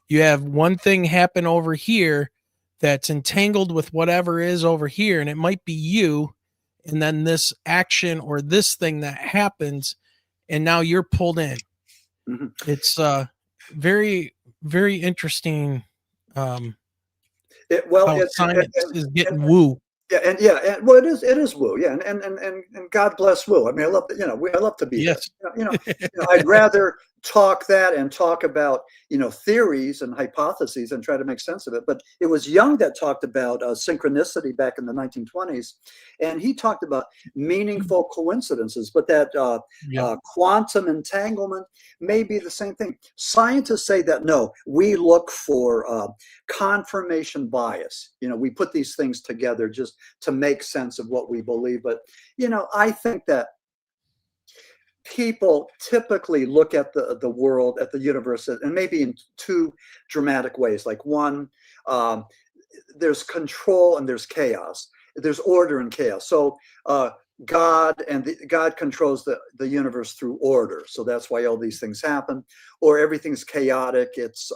[SPEAKER 12] you have one thing happen over here that's entangled with whatever is over here, and it might be you, and then this action or this thing that happens, and now you're pulled in. Mm-hmm. It's very, very interesting. How science is getting woo.
[SPEAKER 13] Well, it is woo. Yeah, and God bless woo. I mean, I love I love to be.
[SPEAKER 12] Yes.
[SPEAKER 13] I'd rather talk that and talk about theories and hypotheses and try to make sense of it. But it was Jung that talked about synchronicity back in the 1920s, and he talked about meaningful coincidences. But that quantum entanglement may be the same thing. Scientists say that no, we look for confirmation bias. We put these things together just to make sense of what we believe. But I think that people typically look at the world, at the universe, and maybe in 2 dramatic ways. Like one, there's control and there's chaos. There's order and chaos. So God controls the universe through order. So that's why all these things happen. Or everything's chaotic. It's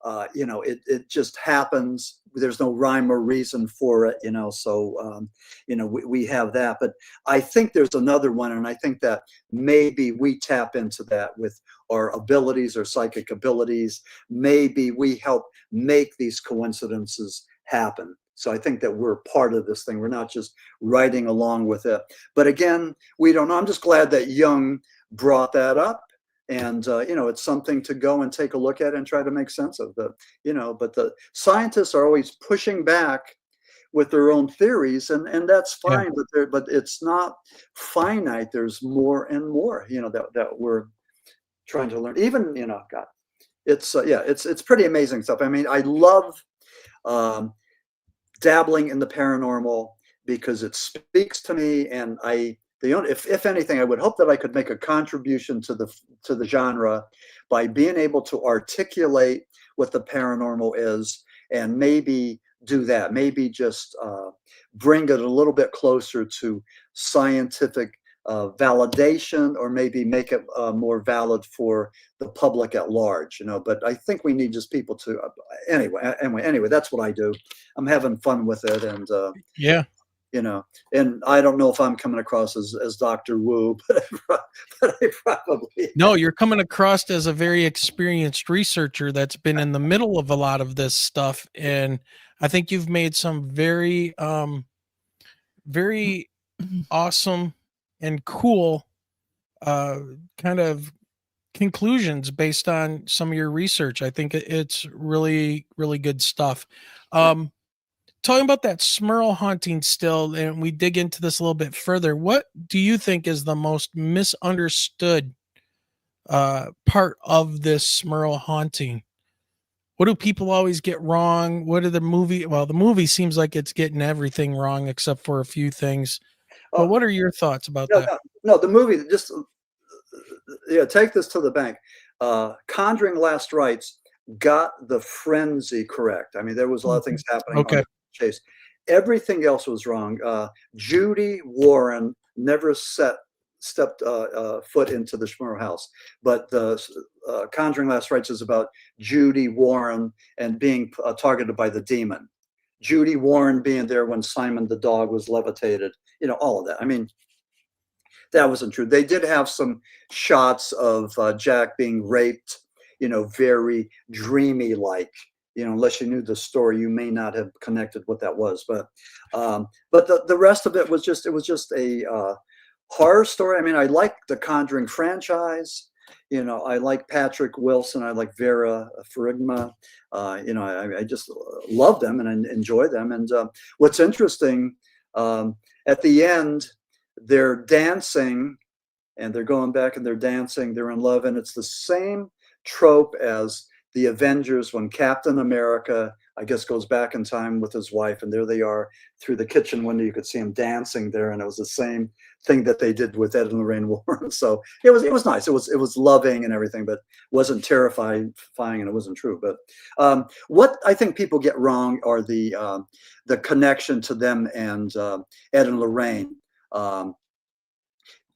[SPEAKER 13] it just happens. There's no rhyme or reason for it, so we have that. But I think there's another one, and I think that maybe we tap into that with our abilities, our psychic abilities. Maybe we help make these coincidences happen. So I think that we're part of this thing. We're not just riding along with it. But again, we don't know. I'm just glad that Jung brought that up. And, it's something to go and take a look at and try to make sense of. But the scientists are always pushing back with their own theories, and that's fine. But it's not finite. There's more and more, that we're trying to learn. Even God, it's pretty amazing stuff. I mean, I love dabbling in the paranormal because it speaks to me, and if anything, I would hope that I could make a contribution to the genre by being able to articulate what the paranormal is, and maybe do that. Maybe just bring it a little bit closer to scientific validation, or maybe make it more valid for the public at large. But I think we need just people to anyway. That's what I do. I'm having fun with it, and and I don't know if I'm coming across as Dr. Wu, but I probably
[SPEAKER 12] No, you're coming across as a very experienced researcher that's been in the middle of a lot of this stuff, and I think you've made some very very awesome and cool kind of conclusions based on some of your research. I think it's really, really good stuff. Talking about that Smurl haunting still, and we dig into this a little bit further, what do you think is the most misunderstood part of this Smurl haunting? What do people always get wrong? What are the movie seems like it's getting everything wrong except for a few things. But what are your thoughts about that?
[SPEAKER 13] No, the movie, just take this to the bank. Conjuring Last Rites got the frenzy correct. I mean, there was a lot of things happening on the chase. Everything else was wrong. Judy Warren never stepped foot into the Smurl house, but the Conjuring Last Rites is about Judy Warren and being targeted by the demon. Judy Warren being there when Simon the dog was levitated, all of that. I mean, that wasn't true. They did have some shots of Jack being raped, very dreamy like, unless you knew the story, you may not have connected what that was. But the rest of it was just a horror story. I mean, I like the Conjuring franchise. I like Patrick Wilson. I like Vera Farmiga. I just love them and enjoy them. And what's interesting, at the end, they're dancing, and they're going back and they're dancing. They're in love, and it's the same trope as the Avengers when Captain America, I guess, goes back in time with his wife, and there they are through the kitchen window. You could see him dancing there, and it was the same thing that they did with Ed and Lorraine Warren. So it was nice. It was loving and everything, but wasn't terrifying, and it wasn't true. But what I think people get wrong are the connection to them and Ed and Lorraine. A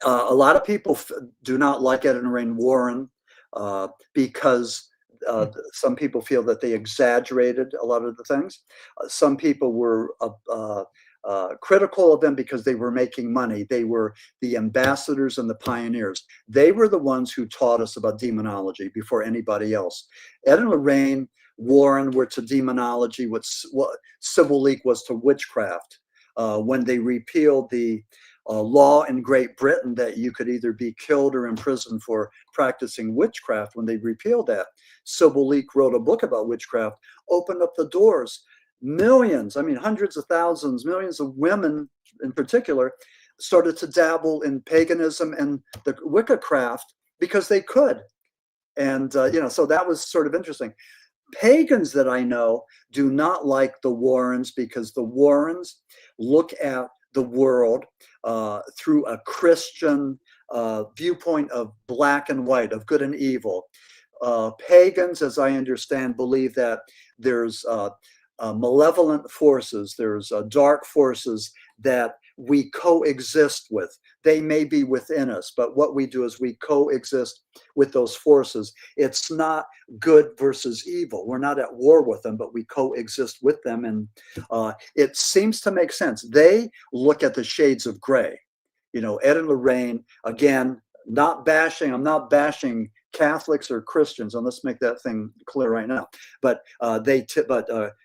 [SPEAKER 13] lot of people do not like Ed and Lorraine Warren because some people feel that they exaggerated a lot of the things. Some people were critical of them because they were making money. They were the ambassadors and the pioneers. They were the ones who taught us about demonology before anybody else. Ed and Lorraine Warren were to demonology what Civil League was to witchcraft. When they repealed the law in Great Britain that you could either be killed or imprisoned for practicing witchcraft, when they repealed that, Civil League wrote a book about witchcraft, opened up the doors. Millions, I mean, hundreds of thousands, millions of women in particular started to dabble in paganism and the Wicca craft because they could. And, so that was sort of interesting. Pagans that I know do not like the Warrens because the Warrens look at the world through a Christian viewpoint of black and white, of good and evil. Pagans, as I understand, believe that there's malevolent forces, there's dark forces that we coexist with. They may be within us, but what we do is we coexist with those forces. It's not good versus evil. We're not at war with them, but we coexist with them. And it seems to make sense. They look at the shades of gray. Ed and Lorraine, again, I'm not bashing Catholics or Christians, and let's make that thing clear right now. But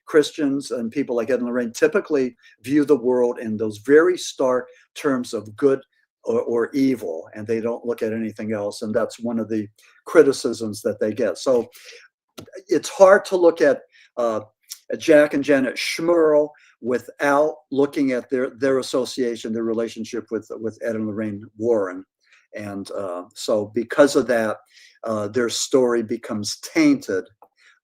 [SPEAKER 13] Christians and people like Ed and Lorraine typically view the world in those very stark terms of good or evil, and they don't look at anything else. And that's one of the criticisms that they get. So it's hard to look at Jack and Janet Smurl without looking at their association, their relationship with Ed and Lorraine Warren. And so because of that, their story becomes tainted.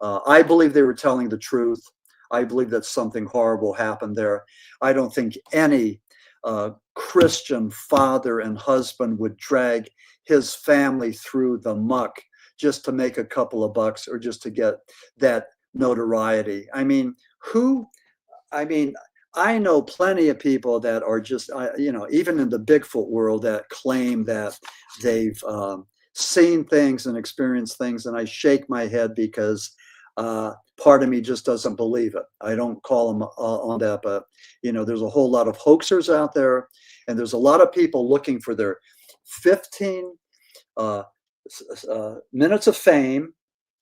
[SPEAKER 13] I believe they were telling the truth. I believe that something horrible happened there. I don't think any Christian father and husband would drag his family through the muck just to make a couple of bucks or just to get that notoriety. I mean, I know plenty of people that are just, even in the Bigfoot world, that claim that they've seen things and experienced things, and I shake my head because part of me just doesn't believe it. I don't call them on that, but there's a whole lot of hoaxers out there, and there's a lot of people looking for their 15 minutes of fame,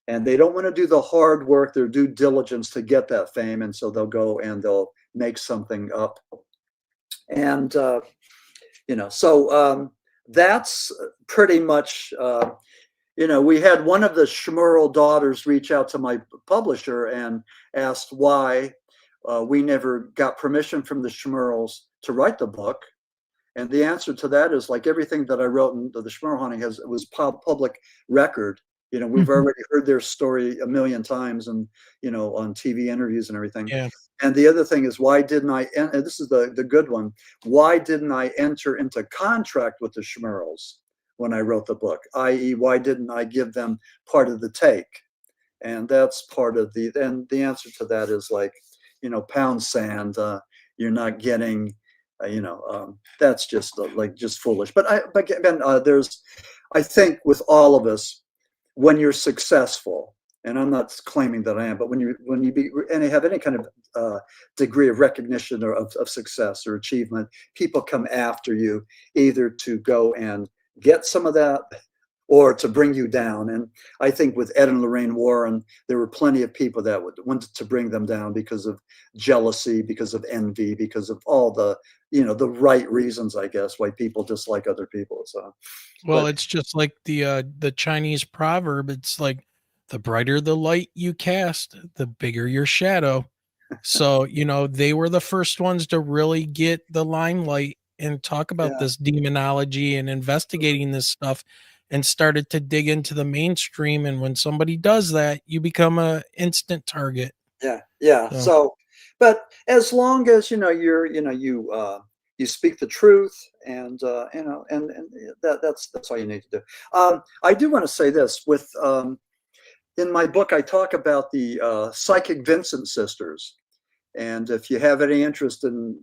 [SPEAKER 13] and they don't want to do the hard work, their due diligence to get that fame, and so they'll go and they'll make something up. And so that's pretty much we had one of the Smurl daughters reach out to my publisher and asked why we never got permission from the Smurls to write the book. And the answer to that is, like everything that I wrote in the Smurl Haunting was public record. We've already heard their story a million times, and on TV interviews and everything.
[SPEAKER 12] Yeah.
[SPEAKER 13] And the other thing is, why didn't I? And this is the good one. Why didn't I enter into contract with the Smurls when I wrote the book? I.e., why didn't I give them part of the take? And that's part of the. And the answer to that is pound sand. You're not getting. That's just just foolish. But again, I think with all of us, when you're successful, and I'm not claiming that I am, but when you have any kind of degree of recognition or of success or achievement, people come after you either to go and get some of that or to bring you down. And I think with Ed and Lorraine Warren, there were plenty of people that wanted to bring them down because of jealousy, because of envy, because of all the the right reasons, I guess, why people dislike other people. So,
[SPEAKER 12] it's just like the Chinese proverb. It's like, the brighter the light you cast, the bigger your shadow. So, they were the first ones to really get the limelight and talk about this demonology and investigating this stuff, and started to dig into the mainstream. And when somebody does that, you become a instant target.
[SPEAKER 13] Yeah. So, but as long as you speak the truth, and that's all you need to do. I do want to say this with in my book, I talk about the psychic Vincent sisters, and if you have any interest in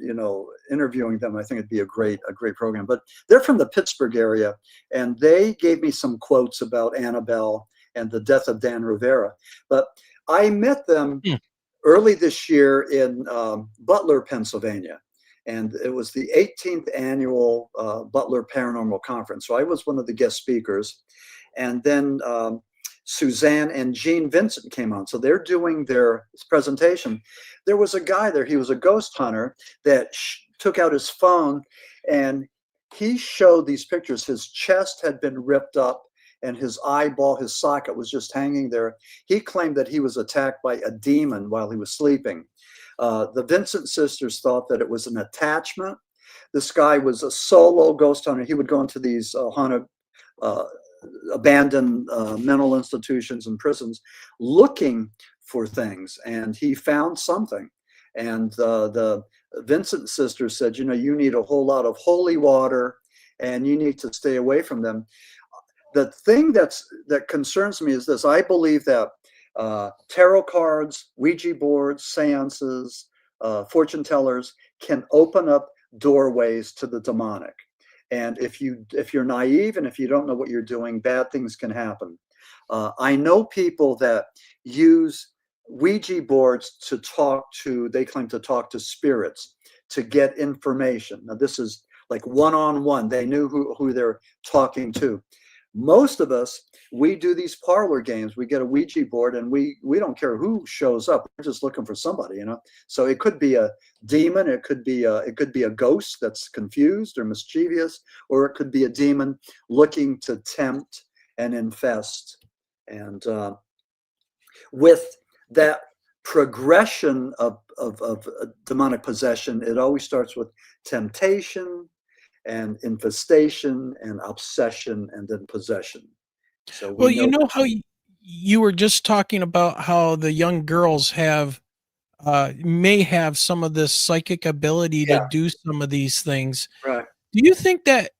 [SPEAKER 13] interviewing them, I think it'd be a great program. But they're from the Pittsburgh area, and they gave me some quotes about Annabelle and the death of Dan Rivera. But I met them early this year in Butler, Pennsylvania, and it was the 18th annual Butler Paranormal Conference. So I was one of the guest speakers, and then Suzanne and Gene Vincent came on. So they're doing their presentation. There was a guy there. He was a ghost hunter that took out his phone, and he showed these pictures. His chest had been ripped up, and his eyeball, his socket, was just hanging there. He claimed that he was attacked by a demon while he was sleeping. The Vincent sisters thought that it was an attachment. This guy was a solo ghost hunter. He would go into these haunted, abandoned mental institutions and prisons looking for things, and he found something. And the Vincent sisters said, you need a whole lot of holy water, and you need to stay away from them. The thing that concerns me is this. I believe that tarot cards, Ouija boards, seances, fortune tellers can open up doorways to the demonic. And if you're naive and if you don't know what you're doing, bad things can happen. I know people that use Ouija boards to they claim to talk to spirits, to get information. Now, this is like one-on-one. They knew who they're talking to. Most of us, we do these parlor games. We get a Ouija board, and we don't care who shows up. We're just looking for somebody, So it could be a demon. It could be a ghost that's confused or mischievous, or it could be a demon looking to tempt and infest. And with that progression of demonic possession, it always starts with temptation and infestation and obsession and then possession. So
[SPEAKER 12] well, you know how you were just talking about how the young girls have may have some of this psychic ability to do some of these things.
[SPEAKER 13] Right.
[SPEAKER 12] Do you think that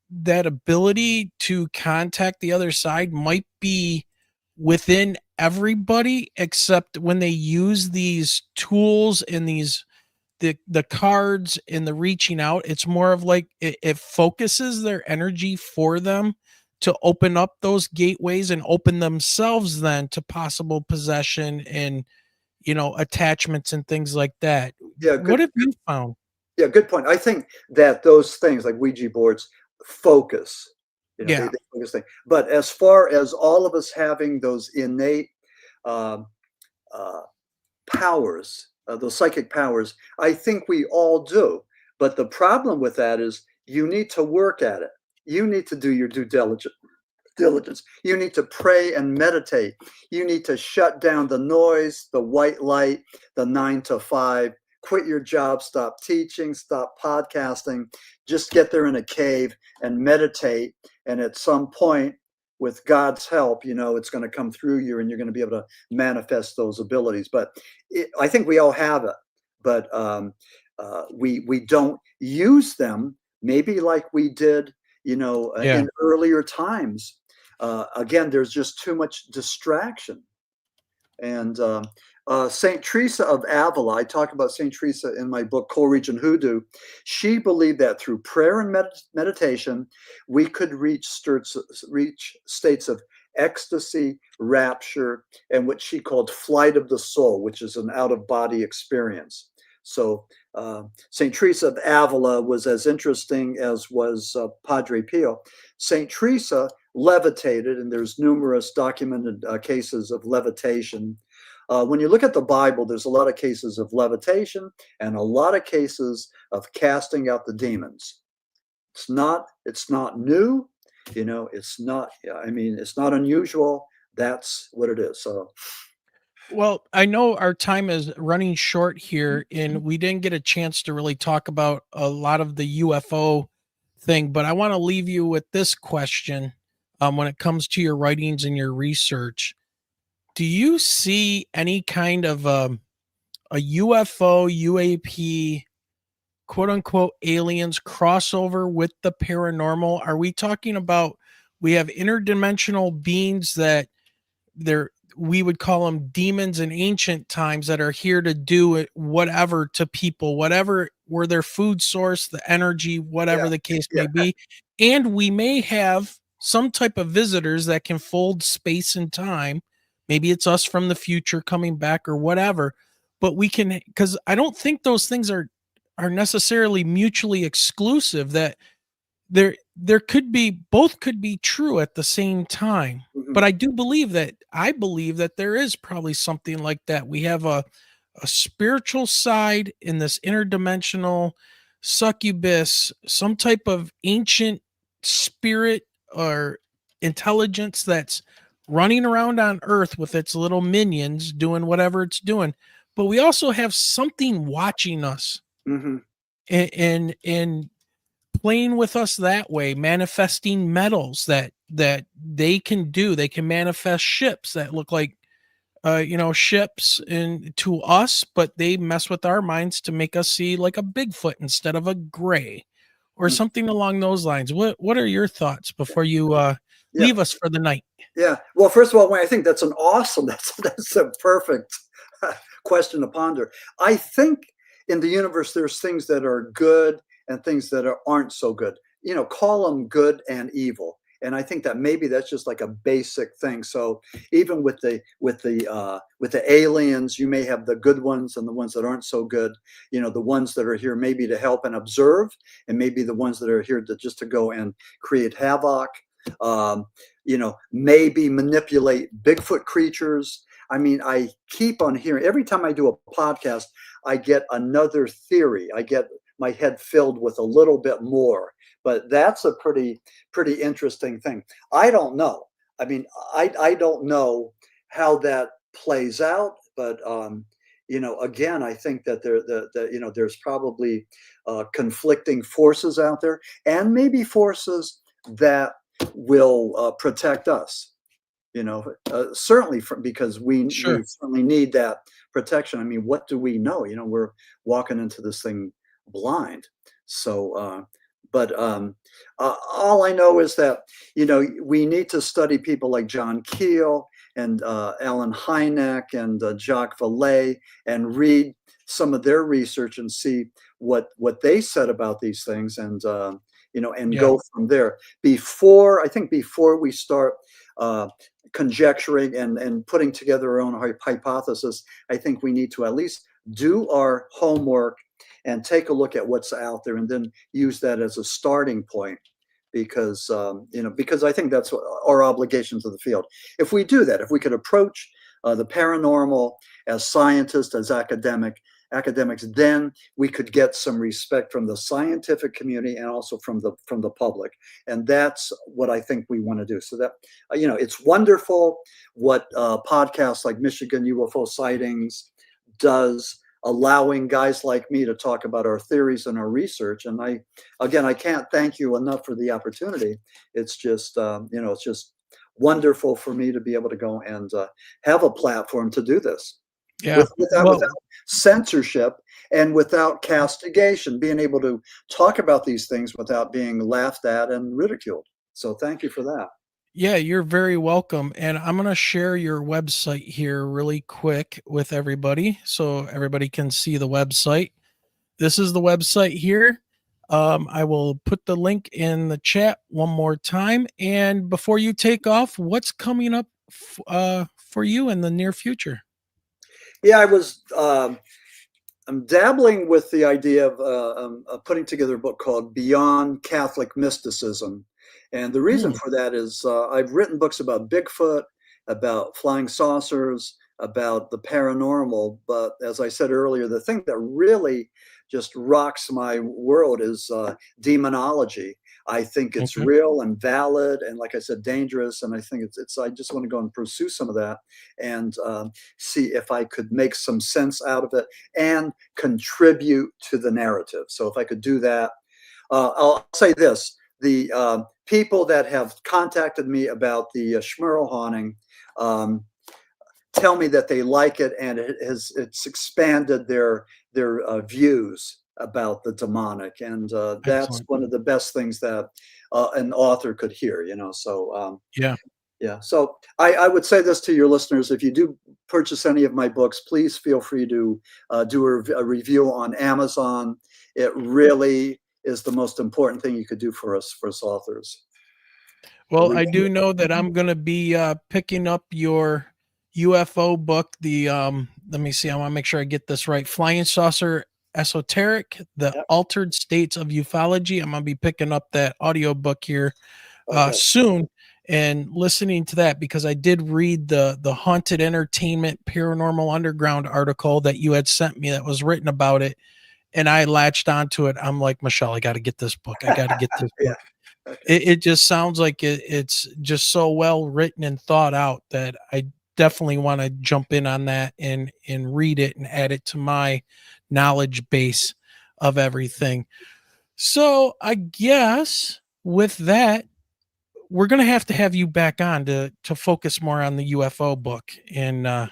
[SPEAKER 12] that ability to contact the other side might be within everybody, except when they use these tools and these the cards and the reaching out, it's more of like it focuses their energy for them to open up those gateways and open themselves then to possible possession and, you know, attachments and things like that.
[SPEAKER 13] Yeah.
[SPEAKER 12] What have you found?
[SPEAKER 13] Yeah, good point. I think that those things like Ouija boards focus, you know,
[SPEAKER 12] Yeah.
[SPEAKER 13] they focus things. But as far as all of us having those innate powers, those psychic powers, I think we all do. But the problem with that is you need to work at it. You need to do your due diligence. You need to pray and meditate. You need to shut down the noise, the white light, the 9 to 5. Quit your job, stop teaching, stop podcasting, just get there in a cave and meditate. And at some point, with God's help, you know, it's going to come through you and you're going to be able to manifest those abilities. But I think we all have it, but we don't use them maybe like we did, you know, in earlier times. Again, there's just too much distraction. And Saint Teresa of Avila, I talk about Saint Teresa in my book, Co-Region Hoodoo. She believed that through prayer and meditation, we could reach states of ecstasy, rapture, and what she called flight of the soul, which is an out-of-body experience. So Saint Teresa of Avila was as interesting as was Padre Pio. Saint Teresa levitated, and there's numerous documented cases of levitation. When you look at the Bible, there's a lot of cases of levitation and a lot of cases of casting out the demons. It's not new, you know, it's not unusual. That's what it is. So,
[SPEAKER 12] well, I know our time is running short here and we didn't get a chance to really talk about a lot of the UFO thing, but I want to leave you with this question. When it comes to your writings and your research, do you see any kind of a UFO, UAP, quote unquote aliens crossover with the paranormal? Are we talking about we have interdimensional beings that we would call them demons in ancient times that are here to do it, whatever to people, whatever were their food source, the energy, whatever the case may be. And we may have some type of visitors that can fold space and time. Maybe it's us from the future coming back or whatever, but we can, because I don't think those things are necessarily mutually exclusive, that there could be, both could be true at the same time. But I believe that there is probably something like that. We have a spiritual side in this interdimensional succubus, some type of ancient spirit or intelligence that's running around on Earth with its little minions doing whatever it's doing. But we also have something watching us and playing with us that way, manifesting metals that they can do. They can manifest ships that look like ships to us, but they mess with our minds to make us see like a Bigfoot instead of a gray or something along those lines. What are your thoughts before you leave us for the night?
[SPEAKER 13] Yeah. Well, first of all, Wayne, I think that's that's a perfect question to ponder. I think in the universe, there's things that are good and things that aren't so good. You know, call them good and evil. And I think that maybe that's just like a basic thing. So even with the aliens, you may have the good ones and the ones that aren't so good. You know, the ones that are here maybe to help and observe, and maybe the ones that are here to go and create havoc. Maybe manipulate Bigfoot creatures. I mean, I keep on hearing, every time I do a podcast, I get another theory. I get my head filled with a little bit more. But that's a pretty interesting thing. I don't know. I mean, I don't know how that plays out, but again, I think that there's probably conflicting forces out there, and maybe forces that will protect us. Certainly because we certainly need that protection. I mean, what do we know? We're walking into this thing blind. So, but all I know is that we need to study people like John Keel and Alan Hynek and Jacques Vallée, and read some of their research and see what they said about these things, and go from there. Before we start conjecturing and putting together our own hypothesis, I think we need to at least do our homework and take a look at what's out there, and then use that as a starting point, because I think that's our obligation to the field. If we do that, if we could approach the paranormal as scientists, as academics, then we could get some respect from the scientific community and also from the public, and that's what I think we want to do. So that it's wonderful what podcasts like Michigan UFO Sightings does, allowing guys like me to talk about our theories and our research. And I can't thank you enough for the opportunity. It's just it's just wonderful for me to be able to go and have a platform to do this.
[SPEAKER 12] Yeah.
[SPEAKER 13] Without censorship and without castigation, being able to talk about these things without being laughed at and ridiculed. So thank you for that.
[SPEAKER 12] Yeah, you're very welcome. And I'm going to share your website here really quick with everybody so everybody can see the website. This is the website here. I will put the link in the chat one more time. And before you take off, what's coming up for you in the near future?
[SPEAKER 13] Yeah, I'm dabbling with the idea of putting together a book called Beyond Catholic Mysticism. And the reason for that is I've written books about Bigfoot, about flying saucers, about the paranormal. But as I said earlier, the thing that really just rocks my world is demonology. I think it's real and valid, and like I said, dangerous. And I think I just want to go and pursue some of that and see if I could make some sense out of it and contribute to the narrative. So if I could do that, I'll say this. The people that have contacted me about the Smurl Haunting tell me that they like it, and it's expanded their views about the demonic, and that's one of the best things that an author could hear. So yeah. So I would say this to your listeners: if you do purchase any of my books, please feel free to do a review on Amazon. It really is the most important thing you could do for us authors.
[SPEAKER 12] Well, I do know that I'm going to be picking up your UFO book. The let me see, I want to make sure I get this right. Flying Saucer Esoteric, the Altered States of Ufology. I'm going to be picking up that audio book here soon and listening to that, because I did read the Haunted Entertainment Paranormal Underground article that you had sent me that was written about it. And I latched onto it. I'm like, Michelle, I got to get this book. I got to get this book. It just sounds like it's just so well written and thought out that I definitely want to jump in on that and read it and add it to my knowledge base of everything. So I guess with that, we're going to have you back on to focus more on the UFO book, and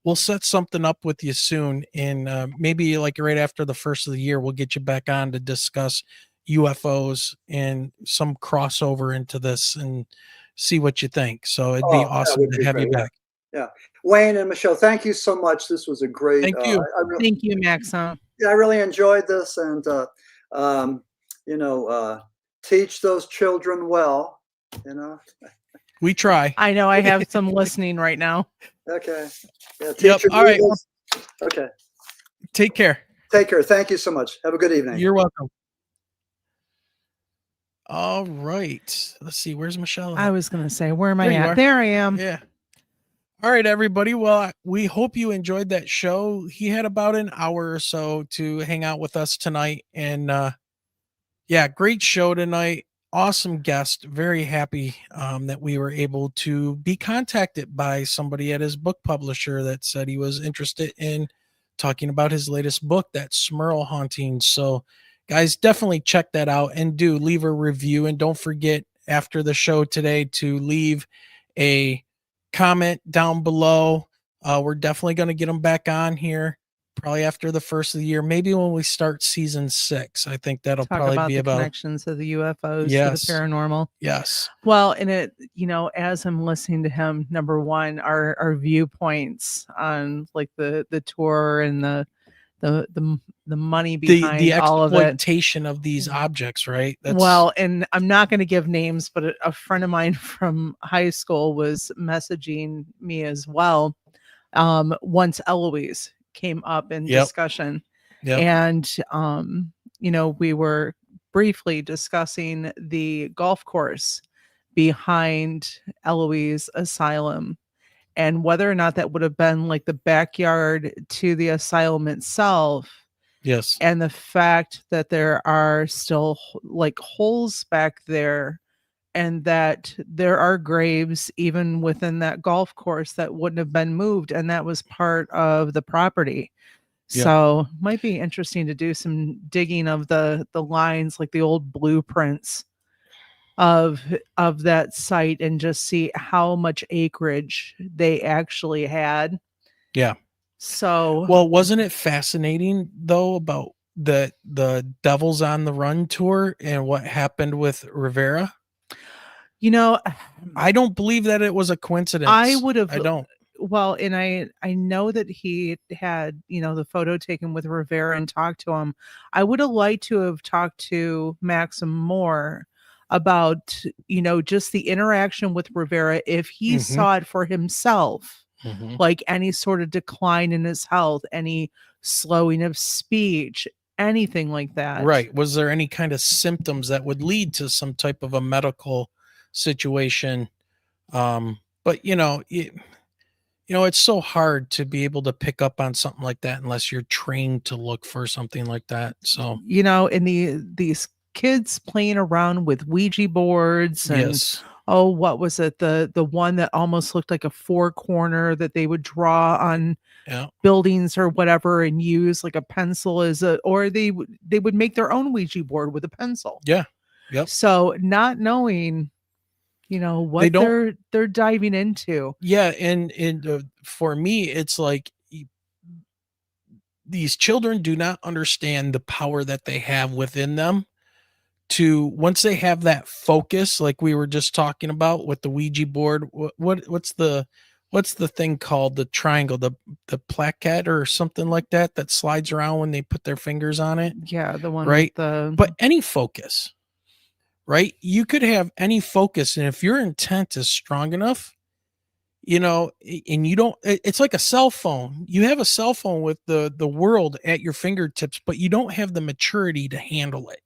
[SPEAKER 12] we'll set something up with you soon. And maybe like right after the first of the year, we'll get you back on to discuss UFOs and some crossover into this and see what you think. So it'd be awesome to have you back.
[SPEAKER 13] Yeah. Wayne and Michelle, thank you so much. This was a great,
[SPEAKER 12] thank you.
[SPEAKER 11] Thank you, Maxim.
[SPEAKER 13] Yeah, I really enjoyed this, and, teach those children well,
[SPEAKER 12] We try.
[SPEAKER 11] I know I have some listening right now.
[SPEAKER 13] Okay. Yeah,
[SPEAKER 12] yep. All right.
[SPEAKER 13] Okay.
[SPEAKER 12] Take care.
[SPEAKER 13] Take care. Thank you so much. Have a good evening.
[SPEAKER 12] You're welcome. All right. Let's see. Where's Michelle?
[SPEAKER 11] I was going to say, where am I at? There I am.
[SPEAKER 12] Yeah. All right, everybody. Well, we hope you enjoyed that show. He had about an hour or so to hang out with us tonight. And yeah, great show tonight. awesome guest. Very happy that we were able to be contacted by somebody at his book publisher that said he was interested in talking about his latest book, that Smurl Haunting. So, guys, definitely check that out and do leave a review. And don't forget after the show today to leave a comment down below. We're definitely going to get them back on here probably after the first of the year, maybe when we start season 6. I think that'll
[SPEAKER 11] Talk
[SPEAKER 12] probably
[SPEAKER 11] about
[SPEAKER 12] be
[SPEAKER 11] the
[SPEAKER 12] about
[SPEAKER 11] connections of the UFOs to
[SPEAKER 12] Yes.
[SPEAKER 11] the paranormal.
[SPEAKER 12] Yes.
[SPEAKER 11] Well, and it, as I'm listening to him, number one, our viewpoints on like the tour and the money behind
[SPEAKER 12] the
[SPEAKER 11] all of it.
[SPEAKER 12] exploitation of these objects, right?
[SPEAKER 11] Well, and I'm not going to give names, but a friend of mine from high school was messaging me as well. Once Eloise came up in discussion, and we were briefly discussing the golf course behind Eloise Asylum and whether or not that would have been like the backyard to the asylum itself.
[SPEAKER 12] Yes.
[SPEAKER 11] And the fact that there are still like holes back there, and that there are graves even within that golf course that wouldn't have been moved, and that was part of the property. So might be interesting to do some digging of the lines, like the old blueprints of that site, and just see how much acreage they actually had.
[SPEAKER 12] Yeah.
[SPEAKER 11] So,
[SPEAKER 12] well, wasn't it fascinating though about the Devils on the Run tour and what happened with Rivera? I don't believe that it was a coincidence.
[SPEAKER 11] I
[SPEAKER 12] don't.
[SPEAKER 11] Well, and I know that he had, the photo taken with Rivera and talked to him. I would have liked to have talked to Maxim more about, just the interaction with Rivera if he saw it for himself, like any sort of decline in his health, any slowing of speech, anything like that.
[SPEAKER 12] Right. Was there any kind of symptoms that would lead to some type of a medical situation? But it's so hard to be able to pick up on something like that unless you're trained to look for something like that. So,
[SPEAKER 11] and these kids playing around with Ouija boards and what was it? The one that almost looked like a 4-corner that they would draw on buildings or whatever and use like a pencil or they would make their own Ouija board with a pencil.
[SPEAKER 12] Yeah. Yep.
[SPEAKER 11] So not knowing what they're diving into.
[SPEAKER 12] Yeah, and for me, it's like these children do not understand the power that they have within them. To once they have that focus, like we were just talking about with the Ouija board, what's the thing called, the triangle, the plaquette or something like that slides around when they put their fingers on it.
[SPEAKER 11] Yeah, the one
[SPEAKER 12] right.
[SPEAKER 11] With
[SPEAKER 12] but any focus. Right? You could have any focus, and if your intent is strong enough, and you don't, it's like a cell phone. You have a cell phone with the world at your fingertips, but you don't have the maturity to handle it.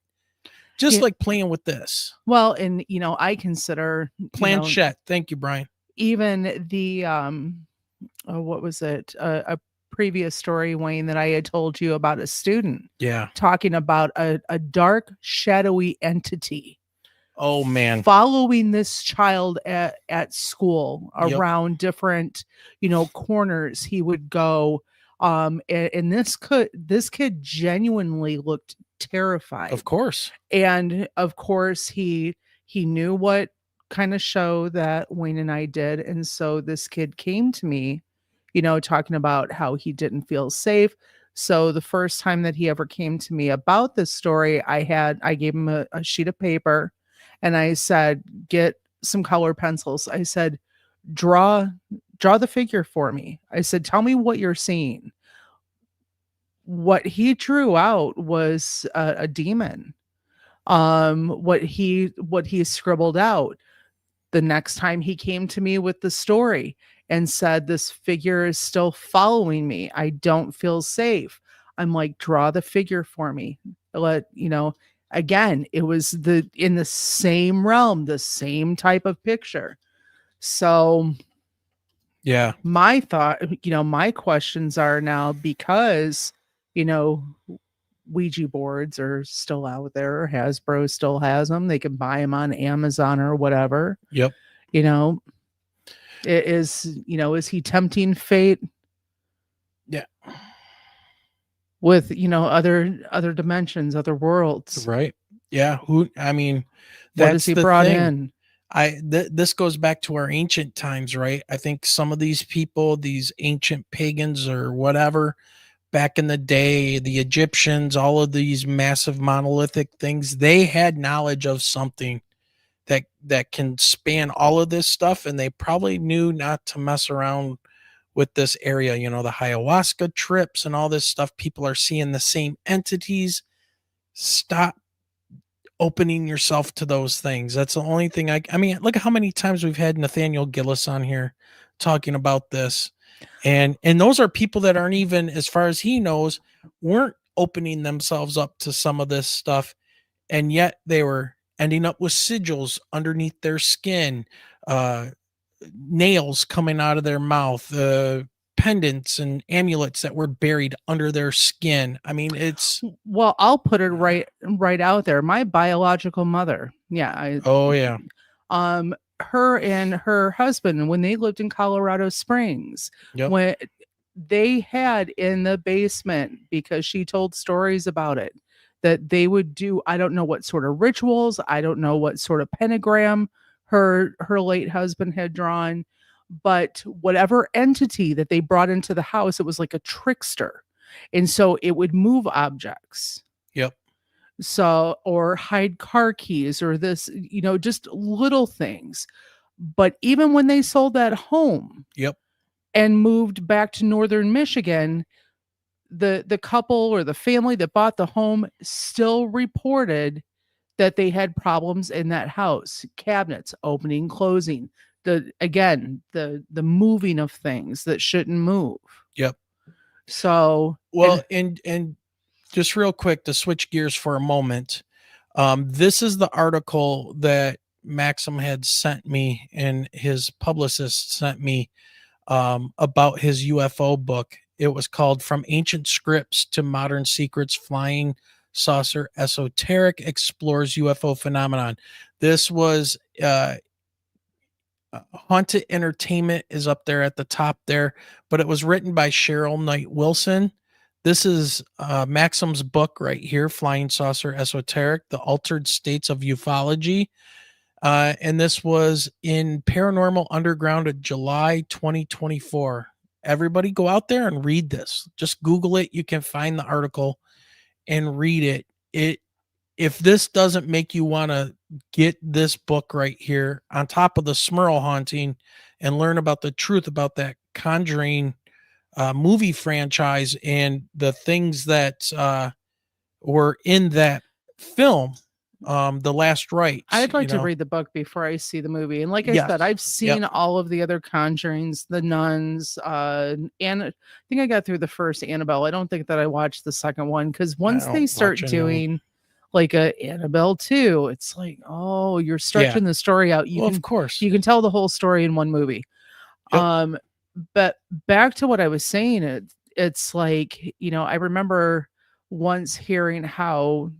[SPEAKER 12] Just like playing with this.
[SPEAKER 11] Well, and I consider
[SPEAKER 12] planchette. Thank you, Brian.
[SPEAKER 11] Even the what was it? A previous story, Wayne, that I had told you about a student.
[SPEAKER 12] Yeah.
[SPEAKER 11] Talking about a dark, shadowy entity.
[SPEAKER 12] Oh man.
[SPEAKER 11] Following this child at school around different, corners he would go. And this kid genuinely looked terrified.
[SPEAKER 12] Of course.
[SPEAKER 11] And of course he knew what kind of show that Wayne and I did. And so this kid came to me, talking about how he didn't feel safe. So the first time that he ever came to me about this story, I gave him a sheet of paper. And I said, get some color pencils. I said, draw the figure for me. I said, tell me what you're seeing. What he drew out was a demon. What he scribbled out. The next time he came to me with the story and said, this figure is still following me. I don't feel safe. I'm like, draw the figure for me. Again, it was in the same realm, the same type of picture. So
[SPEAKER 12] yeah,
[SPEAKER 11] my thought, my questions are now, because, Ouija boards are still out there. Hasbro still has them. They can buy them on Amazon or whatever.
[SPEAKER 12] Yep.
[SPEAKER 11] You know, is he tempting fate?
[SPEAKER 12] Yeah.
[SPEAKER 11] With, other dimensions, other worlds.
[SPEAKER 12] Right. Yeah. I mean,
[SPEAKER 11] what has he
[SPEAKER 12] the
[SPEAKER 11] brought
[SPEAKER 12] thing.
[SPEAKER 11] in?
[SPEAKER 12] This goes back to our ancient times, right? I think some of these people, these ancient pagans or whatever, back in the day, the Egyptians, all of these massive monolithic things, they had knowledge of something that can span all of this stuff, and they probably knew not to mess around with this area. The ayahuasca trips and all this stuff, people are seeing the same entities. Stop opening yourself to those things. That's the only thing I mean, look at how many times we've had Nathaniel Gillis on here talking about this. And those are people that aren't even, as far as he knows, weren't opening themselves up to some of this stuff. And yet they were ending up with sigils underneath their skin, nails coming out of their mouth, pendants and amulets that were buried under their skin. I mean,
[SPEAKER 11] well, I'll put it right out there. My biological mother. Yeah. Her and her husband, when they lived in Colorado Springs, when they had in the basement, because she told stories about it, that they would do, I don't know what sort of rituals, I don't know what sort of pentagram her late husband had drawn, but whatever entity that they brought into the house, it was like a trickster. And so it would move objects.
[SPEAKER 12] Yep.
[SPEAKER 11] So, or hide car keys or this, just little things. But even when they sold that home and moved back to northern Michigan, the couple or the family that bought the home still reported that they had problems in that house. Cabinets opening, closing, the moving of things that shouldn't move.
[SPEAKER 12] Yep.
[SPEAKER 11] So,
[SPEAKER 12] well, and just real quick to switch gears for a moment. This is the article that Maxim had sent me and his publicist sent me about his UFO book. It was called From Ancient Scripts to Modern Secrets, Flying Saucer Esoteric Explores UFO Phenomenon. This was Haunted Entertainment is up there at the top there, but it was written by Cheryl Knight Wilson. This is Maxim's book right here, Flying Saucer Esoteric, The Altered States of Ufology. And this was in Paranormal Underground of July 2024. Everybody go out there and read this. Just Google it. You can find the article and read it. If this doesn't make you want to get this book right here on top of the Smurl Haunting and learn about the truth about that Conjuring movie franchise and the things that were in that film, The Last Rites.
[SPEAKER 11] I'd like to read the book before I see the movie. And like I said, I've seen all of the other Conjurings, the Nuns, and I think I got through the first Annabelle. I don't think that I watched the second one, because once they start doing like a Annabelle 2, it's like, oh, you're stretching the story out.
[SPEAKER 12] Of course.
[SPEAKER 11] You can tell the whole story in one movie. But back to what I was saying, it's like, I remember once hearing how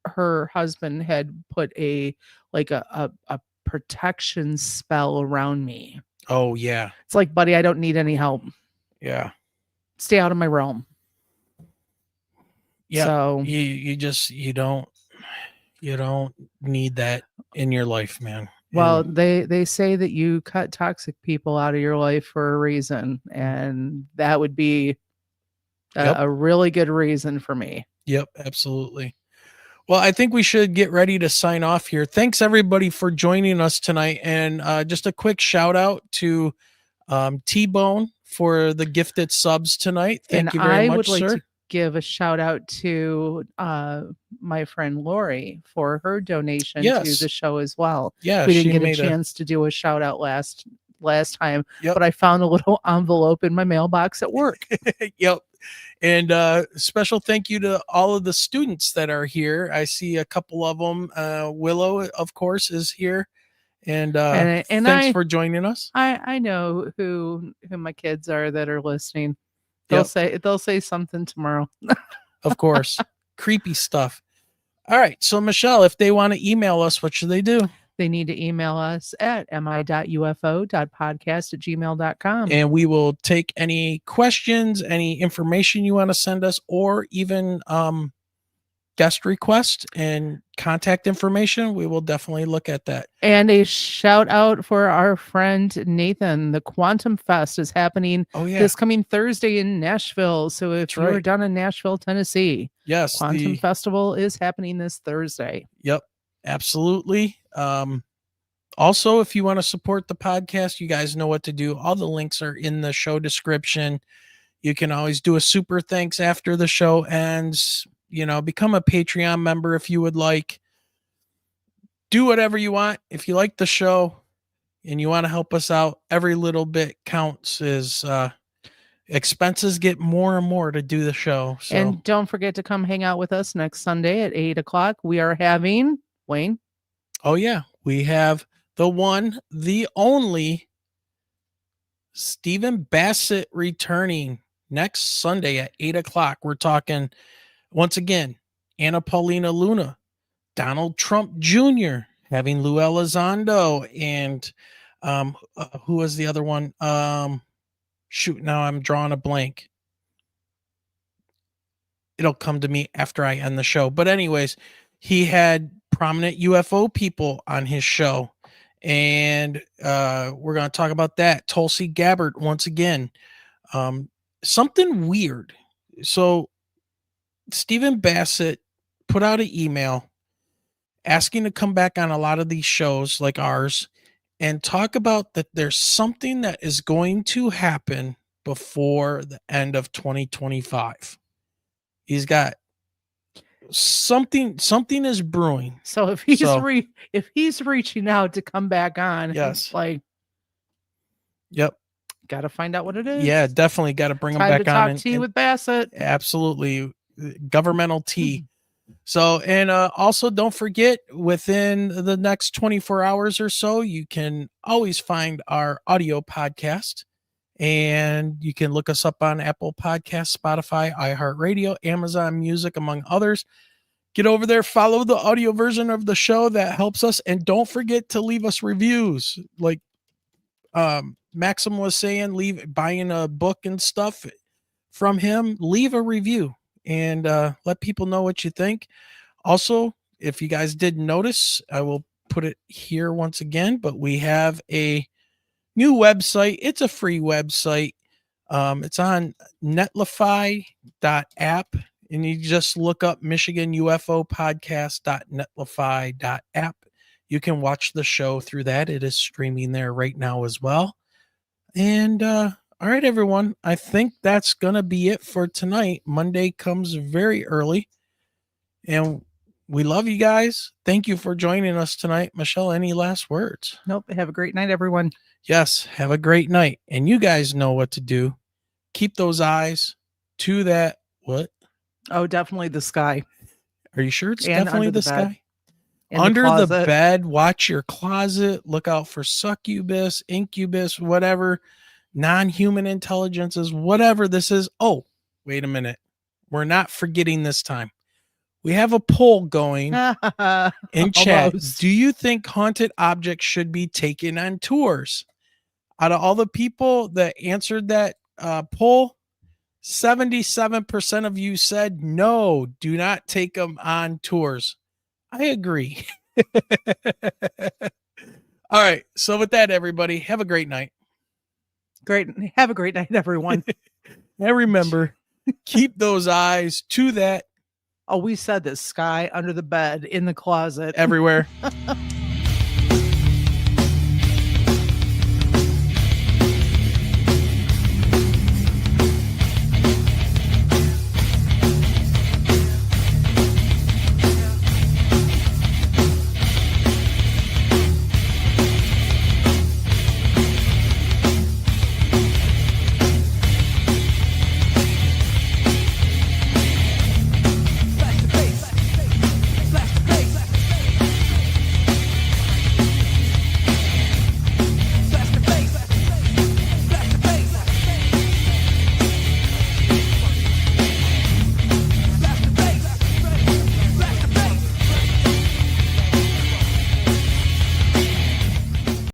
[SPEAKER 11] her husband had put a protection spell around me.
[SPEAKER 12] Oh yeah.
[SPEAKER 11] It's like, buddy, I don't need any help.
[SPEAKER 12] Yeah.
[SPEAKER 11] Stay out of my realm.
[SPEAKER 12] Yeah.
[SPEAKER 11] So
[SPEAKER 12] you don't need that in your life, man.
[SPEAKER 11] Well, they say that you cut toxic people out of your life for a reason, and that would be a really good reason for me.
[SPEAKER 12] Yep, absolutely. Well, I think we should get ready to sign off here. Thanks everybody for joining us tonight, and just a quick shout out to T-Bone for the gifted subs tonight. Thank you very much, sir.
[SPEAKER 11] To give a shout out to my friend Lori for her donation to the show as well.
[SPEAKER 12] Yeah,
[SPEAKER 11] we didn't get a chance to do a shout out last time, but I found a little envelope in my mailbox at work.
[SPEAKER 12] Yep. And special thank you to all of the students that are here. I see a couple of them. Willow, of course, is here. And thanks for joining us.
[SPEAKER 11] I know who my kids are that are listening. They'll say something tomorrow.
[SPEAKER 12] of course. Creepy stuff. All right. So, Michelle, if they want to email us, what should they do?
[SPEAKER 11] They need to email us at mi.ufo.podcast@gmail.com.
[SPEAKER 12] And we will take any questions, any information you want to send us, or even guest request and contact information. We will definitely look at that.
[SPEAKER 11] And a shout out for our friend Nathan. The Quantum Fest is happening this coming Thursday in Nashville. So if you're down in Nashville, Tennessee, Quantum Festival is happening this Thursday.
[SPEAKER 12] Yep, absolutely. Also, if you want to support the podcast, you guys know what to do. All the links are in the show description. You can always do a super thanks after the show ends. Become a Patreon member if you would like. Do whatever you want. If you like the show and you want to help us out, every little bit counts. Expenses get more and more to do the show. So.
[SPEAKER 11] And don't forget to come hang out with us next Sunday at 8:00. We are having, Wayne.
[SPEAKER 12] Oh, yeah. We have the one, the only Stephen Bassett returning next Sunday at 8:00. We're talking, once again, Anna Paulina Luna, Donald Trump Jr., having Lou Elizondo, and who was the other one? Shoot, now I'm drawing a blank. It'll come to me after I end the show. But anyways, he had prominent UFO people on his show, and we're going to talk about that. Tulsi Gabbard, once again. Something weird. So Stephen Bassett put out an email asking to come back on a lot of these shows like ours and talk about that there's something that is going to happen before the end of 2025. He's got something is brewing.
[SPEAKER 11] So if he's reaching out to come back on,
[SPEAKER 12] yes,
[SPEAKER 11] like,
[SPEAKER 12] yep,
[SPEAKER 11] got to find out what it is.
[SPEAKER 12] Yeah, definitely got to bring him back on.
[SPEAKER 11] Talk tea with Bassett.
[SPEAKER 12] Absolutely. Governmental tea. So, and also don't forget, within the next 24 hours or so, you can always find our audio podcast, and you can look us up on Apple Podcasts, Spotify, iHeartRadio, Amazon Music, among others. Get over there, follow the audio version of the show. That helps us. And don't forget to leave us reviews. Like Maxim was saying, buying a book and stuff from him, leave a review and let people know what you think. Also, if you guys didn't notice, I will put it here once again, but we have a new website. It's a free website. It's on netlify.app, and you just look up Michigan UFO podcast.netlify.app. You can watch the show through that. It is streaming there right now as well. And all right, everyone, I think that's going to be it for tonight. Monday comes very early, and we love you guys. Thank you for joining us tonight. Michelle, any last words?
[SPEAKER 11] Nope. Have a great night, everyone.
[SPEAKER 12] Yes, have a great night. And you guys know what to do. Keep those eyes to that. What?
[SPEAKER 11] Oh, definitely the sky.
[SPEAKER 12] Are you sure it's
[SPEAKER 11] and
[SPEAKER 12] definitely the sky?
[SPEAKER 11] In
[SPEAKER 12] under
[SPEAKER 11] the
[SPEAKER 12] the bed, watch your closet, look out for succubus, incubus, whatever, non-human intelligences, whatever this is. Oh, wait a minute. We're not forgetting this time. We have a poll going in chat.
[SPEAKER 11] Almost.
[SPEAKER 12] Do you think haunted objects should be taken on tours? Out of all the people that answered that poll, 77% of you said no, do not take them on tours. I agree. All right. So with that, everybody, have a great night.
[SPEAKER 11] Great. Have a great night, everyone.
[SPEAKER 12] And remember, keep those eyes to that.
[SPEAKER 11] Oh, we said this sky, under the bed, in the closet.
[SPEAKER 12] Everywhere.